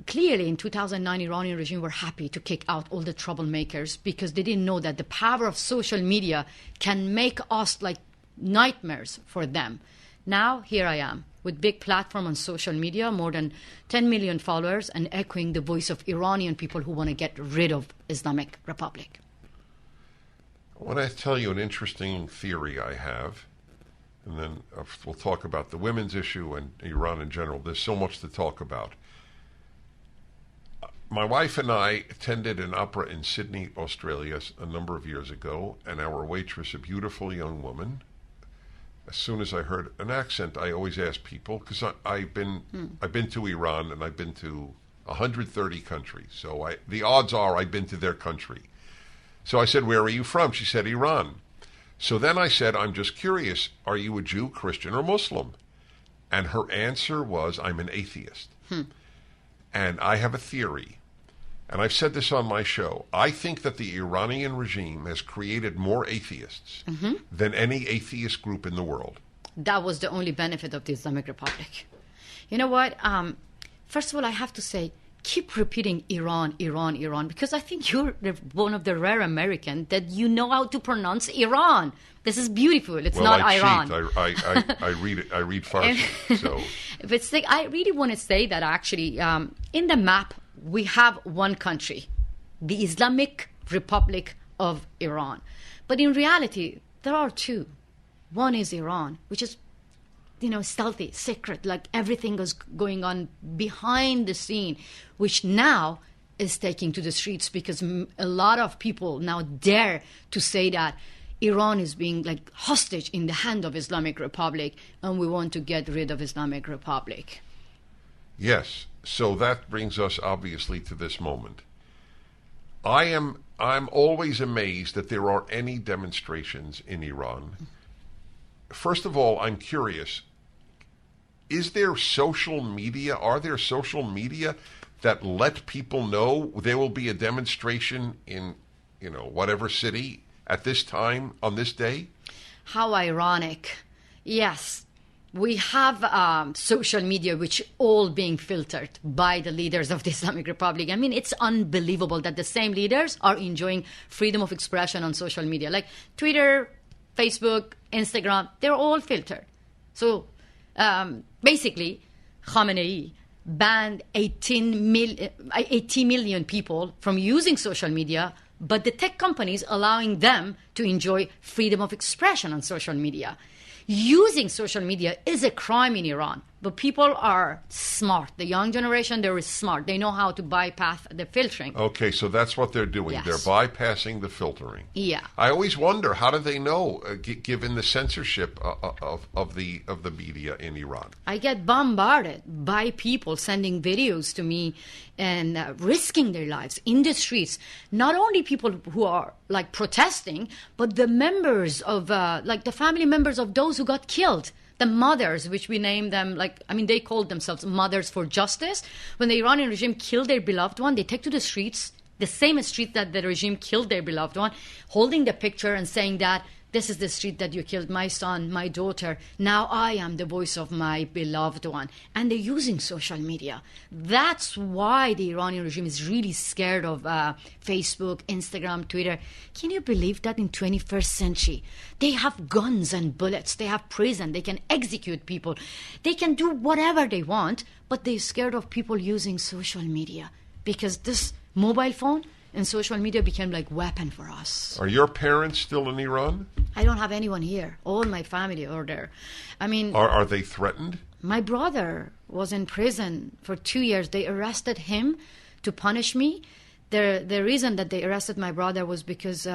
Clearly in 2009, Iranian regime were happy to kick out all the troublemakers because they didn't know that the power of social media can make us like nightmares for them. Now here I am with big platform on social media, more than 10 million followers, and echoing the voice of Iranian people who want to get rid of Islamic Republic. I want to tell you an interesting theory I have, and then we'll talk about the women's issue and Iran in general. There's so much to talk about. My wife and I attended an opera in Sydney, Australia, a number of years ago, and our waitress, a beautiful young woman, as soon as I heard an accent, I always ask people, because I've been to Iran and I've been to 130 countries. So the odds are I've been to their country. So I said, "Where are you from?" She said, "Iran." So then I said, "I'm just curious, are you a Jew, Christian, or Muslim?" And her answer was, "I'm an atheist." And I have a theory, and I've said this on my show. I think that the Iranian regime has created more atheists than any atheist group in the world. That was the only benefit of the Islamic Republic. You know what? First of all, I have to say, keep repeating Iran, Iran, Iran, because I think you're one of the rare Americans that you know how to pronounce Iran. This is beautiful. It's not Iran. I read it. I read Farsi. So, but I really want to say that actually, in the map we have one country, the Islamic Republic of Iran. But in reality, there are two. One is Iran, which is, stealthy, secret, like everything is going on behind the scene, which now is taking to the streets because a lot of people now dare to say that Iran is being like hostage in the hand of Islamic Republic, and we want to get rid of Islamic Republic. Yes. So that brings us obviously to this moment. I'm always amazed that there are any demonstrations in Iran. First of all, I'm curious. Is there social media? Are there social media that let people know there will be a demonstration in, whatever city at this time on this day? How ironic. Yes. We have social media which all being filtered by the leaders of the Islamic Republic. I mean, it's unbelievable that the same leaders are enjoying freedom of expression on social media. Like Twitter, Facebook, Instagram, they're all filtered. So basically, Khamenei banned 80 million people from using social media, but the tech companies allowing them to enjoy freedom of expression on social media. Using social media is a crime in Iran, but people are smart. The young generation, they're smart. They know how to bypass the filtering. Okay, so that's what they're doing. Yes. They're bypassing the filtering. Yeah. I always wonder, how do they know, given the censorship of the media in Iran? I get bombarded by people sending videos to me and risking their lives in the streets. Not only people who are like protesting, but the members of, the family members of those who got killed. The mothers, which we name them, they called themselves Mothers for Justice. When the Iranian regime killed their beloved one, they take to the streets, the same street that the regime killed their beloved one, holding the picture and saying that this is the street that you killed my son, my daughter. Now I am the voice of my beloved one. And they're using social media. That's why the Iranian regime is really scared of Facebook, Instagram, Twitter. Can you believe that in 21st century? They have guns and bullets. They have prison. They can execute people. They can do whatever they want, but they're scared of people using social media because this mobile phone and social media became like weapon for us. Are your parents still in Iran? I don't have anyone here. All my family are there. I mean... Are they threatened? My brother was in prison for 2 years. They arrested him to punish me. The reason that they arrested my brother was because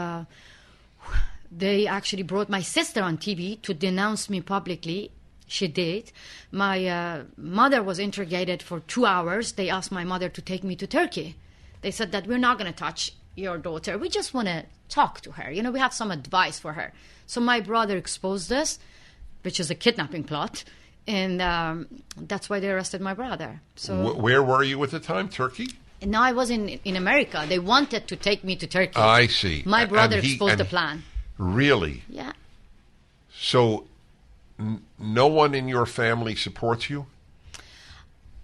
they actually brought my sister on TV to denounce me publicly. She did. My mother was interrogated for 2 hours. They asked my mother to take me to Turkey. They said that we're not going to touch your daughter. We just want to talk to her. We have some advice for her. So my brother exposed this, which is a kidnapping plot, and that's why they arrested my brother. So where were you at the time? Turkey? No, I was in America. They wanted to take me to Turkey. I see. My brother exposed the plan. Really? Yeah. So no one in your family supports you?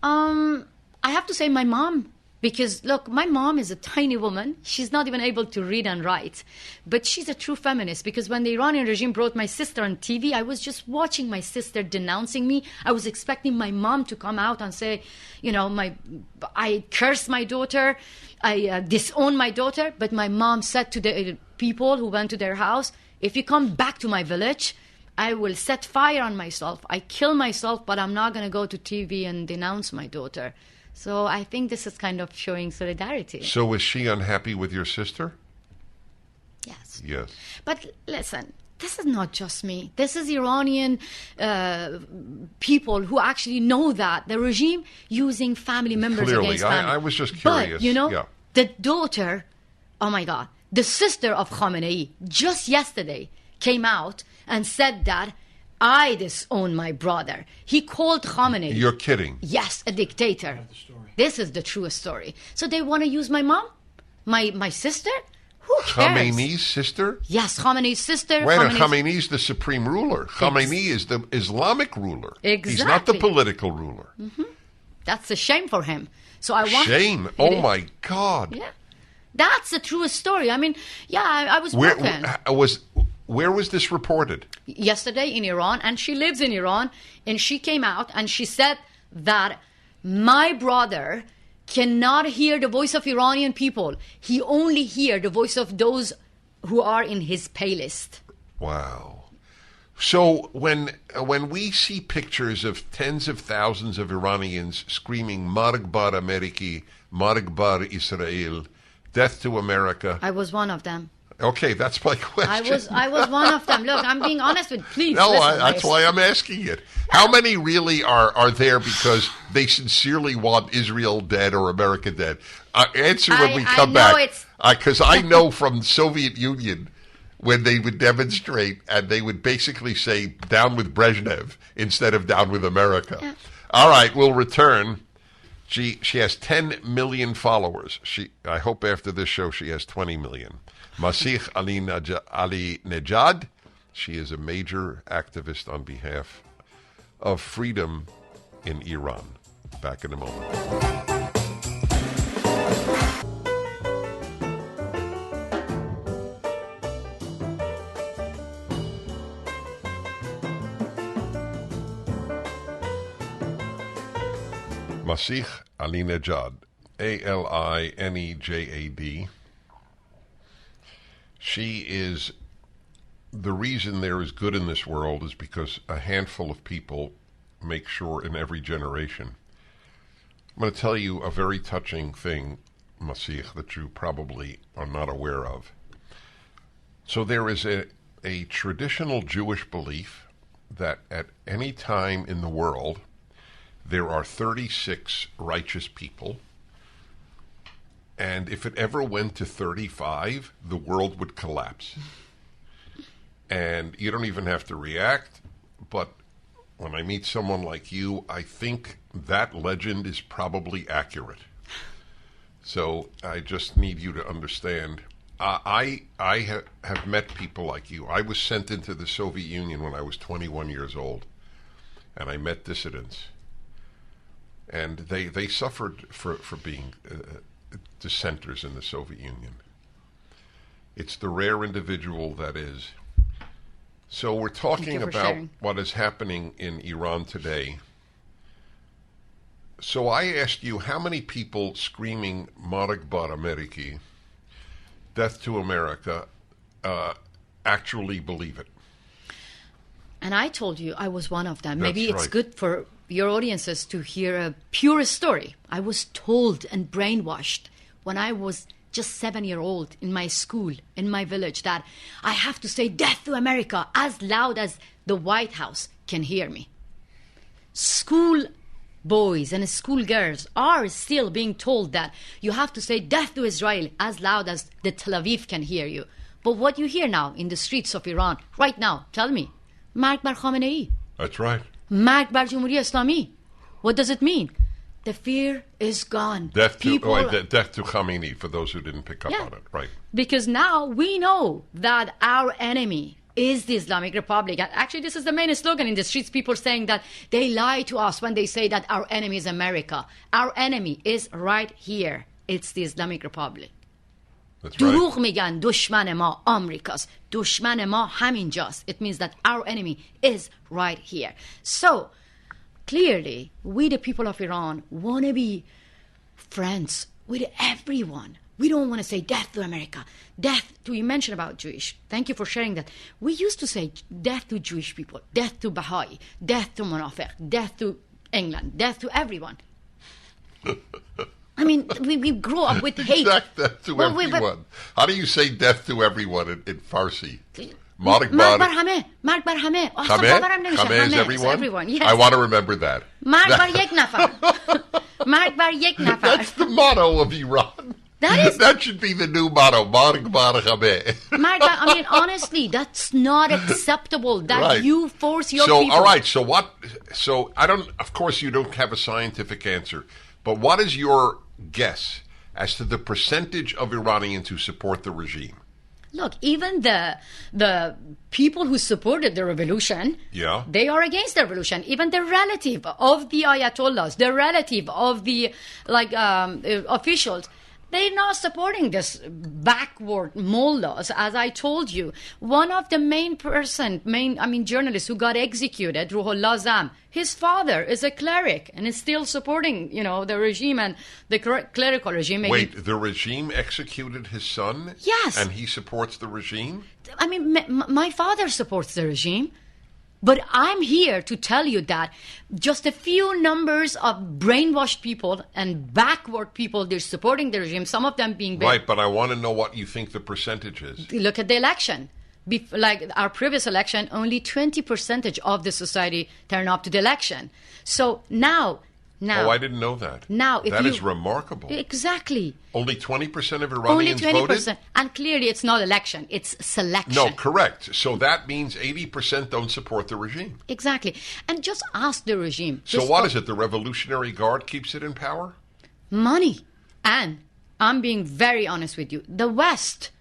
I have to say my mom. Because, look, my mom is a tiny woman. She's not even able to read and write. But she's a true feminist because when the Iranian regime brought my sister on TV, I was just watching my sister denouncing me. I was expecting my mom to come out and say, I cursed my daughter, I disowned my daughter. But my mom said to the people who went to their house, if you come back to my village, I will set fire on myself. I kill myself, but I'm not going to go to TV and denounce my daughter. So I think this is kind of showing solidarity. So is she unhappy with your sister? Yes. Yes. But listen, this is not just me. This is Iranian people who actually know that the regime using family members Clearly, against family. I was just curious. But, the daughter, oh my God, the sister of Khamenei just yesterday came out and said that I disown my brother. He called Khamenei. You're kidding. Yes, a dictator. This is the truest story. So they want to use my mom? My sister? Who cares? Khamenei's sister? Yes, Khamenei's sister. Wait, Khamenei's the supreme ruler. Khamenei is the Islamic ruler. Exactly. He's not the political ruler. Mm-hmm. That's a shame for him. So I want shame. Oh my God. Yeah, that's the truest story. I mean, I was broken. Where was this reported? Yesterday in Iran, and she lives in Iran, and she came out and she said that my brother cannot hear the voice of Iranian people. He only hear the voice of those who are in his playlist. Wow. So when we see pictures of tens of thousands of Iranians screaming "Marg bar Ameriki, Marg bar Israel," death to America. I was one of them. Okay, that's my question. I was one of them. Look, I'm being honest with. Please. No, listen, that's why I'm asking it. How many really are there because they sincerely want Israel dead or America dead? Answer when we come back. Because I know from the Soviet Union when they would demonstrate and they would basically say "down with Brezhnev" instead of "down with America." Yeah. All right, we'll return. She has 10 million followers. I hope after this show she has 20 million. Masih Alinejad. She is a major activist on behalf of freedom in Iran. Back in a moment. Masih Alinejad, Alinejad. She is the reason there is good in this world is because a handful of people make sure in every generation. I'm going to tell you a very touching thing, Masih, that you probably are not aware of. So there is a traditional Jewish belief that at any time in the world there are 36 righteous people, and if it ever went to 35, the world would collapse. And you don't even have to react, but when I meet someone like you, I think that legend is probably accurate. So I just need you to understand. I have met people like you. I was sent into the Soviet Union when I was 21 years old, and I met dissidents. And they suffered for being dissenters in the Soviet Union. It's the rare individual that is. So we're talking about sharing. What is happening in Iran today. So I asked you, how many people screaming Marg bar Ameriki, death to America, actually believe it? And I told you I was one of them. That's Maybe it's right. good for your audiences to hear a pure story. I was told and brainwashed when I was just 7-year-old in my school, in my village, that I have to say death to America as loud as the White House can hear me. School boys and school girls are still being told that you have to say death to Israel as loud as the Tel Aviv can hear you. But what you hear now in the streets of Iran, right now, tell me, Marg bar Khamenei. That's right. Marg bar Jumhuri Islami. What does it mean? The fear is gone. Death to Khamenei, for those who didn't pick up on it, right? Because now we know that our enemy is the Islamic Republic. And actually, this is the main slogan in the streets, people saying that they lie to us when they say that our enemy is America. Our enemy is right here. It's the Islamic Republic. That's right. دروغ میگن دشمن ما آمریکاست. دشمن ما همینجاست. It means that our enemy is right here. So, clearly, we the people of Iran want to be friends with everyone. We don't want to say death to America, death to, you mentioned about Jewish. Thank you for sharing that. We used to say death to Jewish people, death to Baha'i, death to Munafiq, death to England, death to everyone. I mean, we grew up with hate. Death to everyone. How do you say death to everyone in Farsi? مرگ بر همه. مرگ بر همه. باورم نمیشه. همه is everyone. Yes. I want to remember that. مرگ بر یک نفر. مرگ بر یک نفر. That's the motto of Iran. That should be the new motto. مرگ بر همه. I mean, honestly, that's not acceptable that right. you force your people. All right, so I don't, of course you don't have a scientific answer, but what is your guess as to the percentage of Iranians who support the regime? Look, even the people who supported the revolution, they are against the revolution. Even the relative of the Ayatollahs, the relative of the officials, they're not supporting this backward mullahs. As I told you, one of the main journalists who got executed, Ruhollah Zam, his father is a cleric and is still supporting, the regime and the clerical regime. Wait, the regime executed his son? Yes. And he supports the regime? I mean, my father supports the regime. But I'm here to tell you that just a few numbers of brainwashed people and backward people, they're supporting the regime, some of them being... Right, but I want to know what you think the percentage is. Look at the election. Like our previous election, only 20% of the society turned up to the election. So now... Oh, I didn't know that. That is remarkable. Exactly. Only 20% of Iranians voted? And clearly it's not election, it's selection. No, correct. So that means 80% don't support the regime. Exactly. And just ask the regime. So what is it? The Revolutionary Guard keeps it in power? Money. And I'm being very honest with you. The West,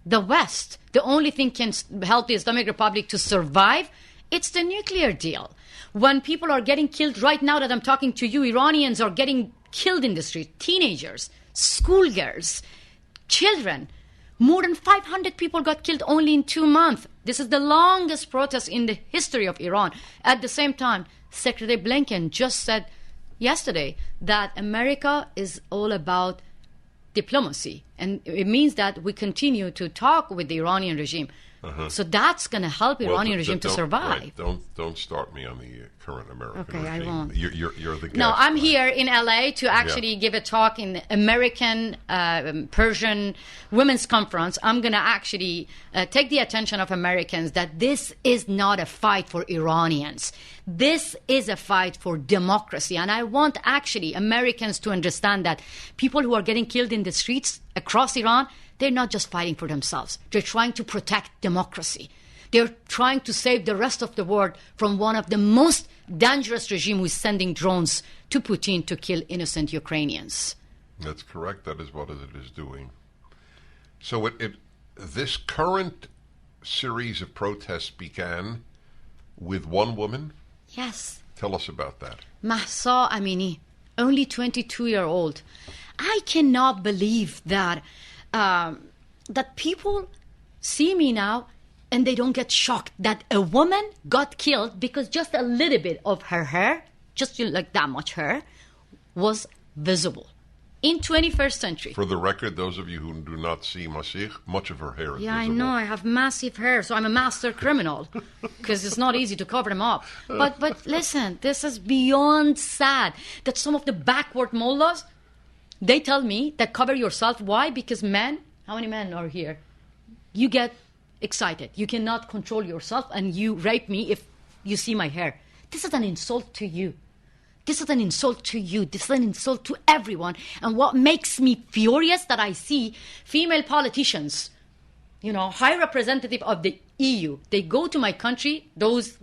the only thing can help the Islamic Republic to survive, it's the nuclear deal. When people are getting killed right now that I'm talking to you, Iranians are getting killed in the street. Teenagers, schoolgirls, children. More than 500 people got killed only in 2 months. This is the longest protest in the history of Iran. At the same time, Secretary Blinken just said yesterday that America is all about diplomacy. And it means that we continue to talk with the Iranian regime. So that's going to help Iranian regime to survive. Right. Don't start me on the current American regime. I won't. You're the guest. No, I'm here in LA to actually give a talk in the American Persian Women's Conference. I'm going to actually take the attention of Americans that this is not a fight for Iranians. This is a fight for democracy. And I want actually Americans to understand that people who are getting killed in the streets across Iran, they're not just fighting for themselves. They're trying to protect democracy. They're trying to save the rest of the world from one of the most dangerous regimes who is sending drones to Putin to kill innocent Ukrainians. That's correct. That is what it is doing. So this current series of protests began with one woman? Yes. Tell us about that. Masih Alinejad, only 22-year-old. I cannot believe that that people see me now and they don't get shocked that a woman got killed because just a little bit of her hair, just like that much hair, was visible in 21st century. For the record, those of you who do not see Masih, much of her hair is visible. I know. I have massive hair, so I'm a master criminal because it's not easy to cover them up. But listen, this is beyond sad that some of the backward mullahs, they tell me that cover yourself. Why? Because men, how many men are here? You get excited. You cannot control yourself and you rape me if you see my hair. This is an insult to you. This is an insult to you. This is an insult to everyone. And what makes me furious that I see female politicians, high representative of the EU, they go to my country, those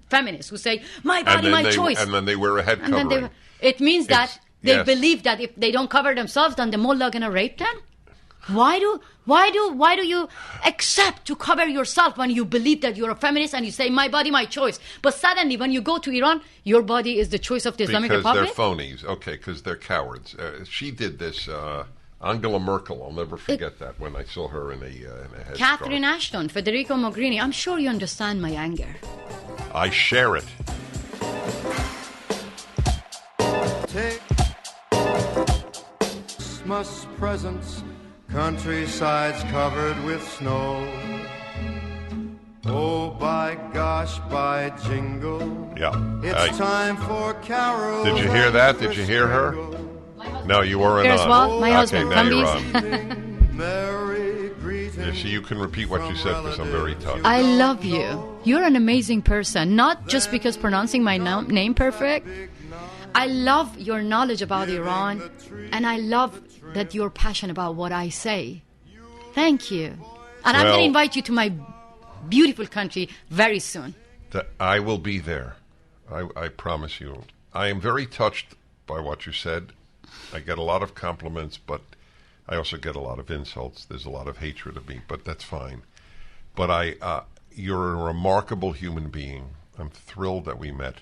feminists who say, my body, my choice. And then they wear a head covering. It means that they believe that if they don't cover themselves, then the mullah gonna rape them. Why do you accept to cover yourself when you believe that you're a feminist and you say my body, my choice? But suddenly, when you go to Iran, your body is the choice of the Islamic Republic. Because they're phonies. Okay, because they're cowards. She did this. Angela Merkel. I'll never forget that when I saw her in a headscarf. Catherine Ashton, Federico Mogherini. I'm sure you understand my anger. I share it. Take Christmas presents, countrysides covered with snow. Oh, by gosh, by jingle. Yeah. It's time for carols. Did you hear that? Did you hear her? No, you weren't Here's on. what? My husband. Okay, now you're on. Merry greetings. Yes, Masih, you can repeat what you said because I'm very touched. I love you. You're an amazing person. Not just because pronouncing my name perfect. I love your knowledge about Iran, and I love that you're passionate about what I say. Thank you. And I'm going to invite you to my beautiful country very soon. I will be there. I promise you. I am very touched by what you said. I get a lot of compliments, but I also get a lot of insults. There's a lot of hatred of me, but that's fine. But you're a remarkable human being. I'm thrilled that we met.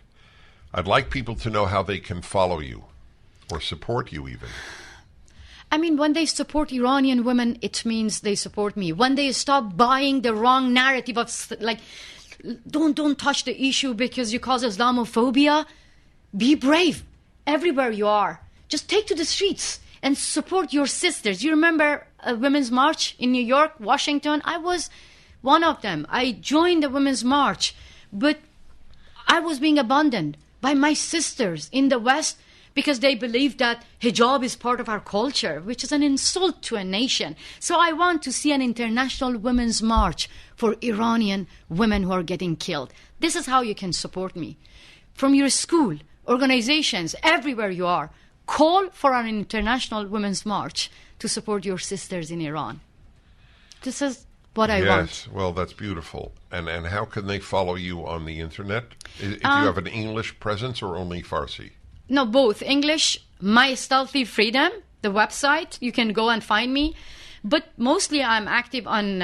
I'd like people to know how they can follow you or support you even. I mean, when they support Iranian women, it means they support me. When they stop buying the wrong narrative of, like, don't touch the issue because you cause Islamophobia, be brave everywhere you are. Just take to the streets and support your sisters. You remember a women's march in New York, Washington? I was one of them. I joined the women's march, but I was being abandoned by my sisters in the West because they believe that hijab is part of our culture, which is an insult to a nation. So I want to see an international women's march for Iranian women who are getting killed. This is how you can support me. From your school, organizations, everywhere you are, call for an international women's march to support your sisters in Iran. This is what I want. Yes, well, that's beautiful. And how can they follow you on the internet? Do you have an English presence or only Farsi? No, both. English, My Stealthy Freedom, the website. You can go and find me. But mostly I'm active on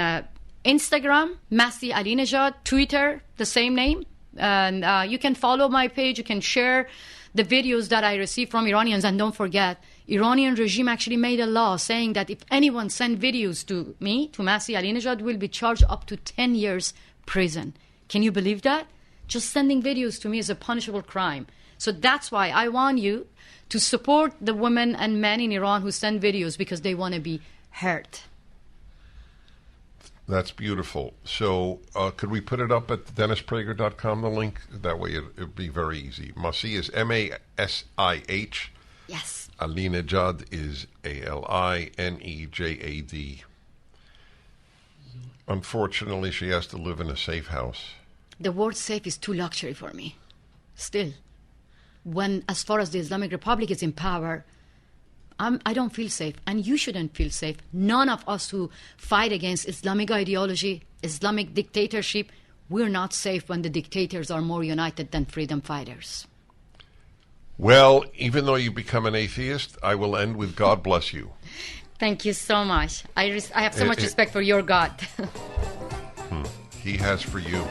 Instagram, Masih Alinejad, Twitter, the same name. And you can follow my page. You can share the videos that I receive from Iranians. And don't forget, Iranian regime actually made a law saying that if anyone send videos to me, to Masih Alinejad, will be charged up to 10 years prison. Can you believe that? Just sending videos to me is a punishable crime. So that's why I want you to support the women and men in Iran who send videos because they want to be heard. That's beautiful. So could we put it up at DennisPrager.com, the link? That way it would be very easy. Masih is M-A-S-I-H. Yes. Alinejad is A-L-I-N-E-J-A-D. Unfortunately, she has to live in a safe house. The word safe is too luxury for me. Still, when, as far as the Islamic Republic is in power, I don't feel safe, and you shouldn't feel safe. None of us who fight against Islamic ideology, Islamic dictatorship, we're not safe when the dictators are more united than freedom fighters. Well, even though you become an atheist, I will end with God bless you. Thank you so much. I have so much respect for your God. He has for you.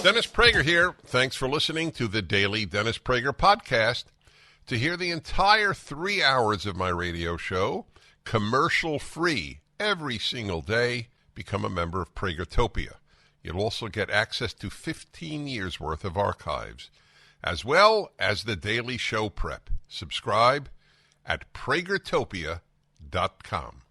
Dennis Prager here. Thanks for listening to the Daily Dennis Prager Podcast. To hear the entire 3 hours of my radio show, commercial-free, every single day, become a member of Pragertopia. You'll also get access to 15 years' worth of archives, as well as the daily show prep. Subscribe at Pragertopia.com.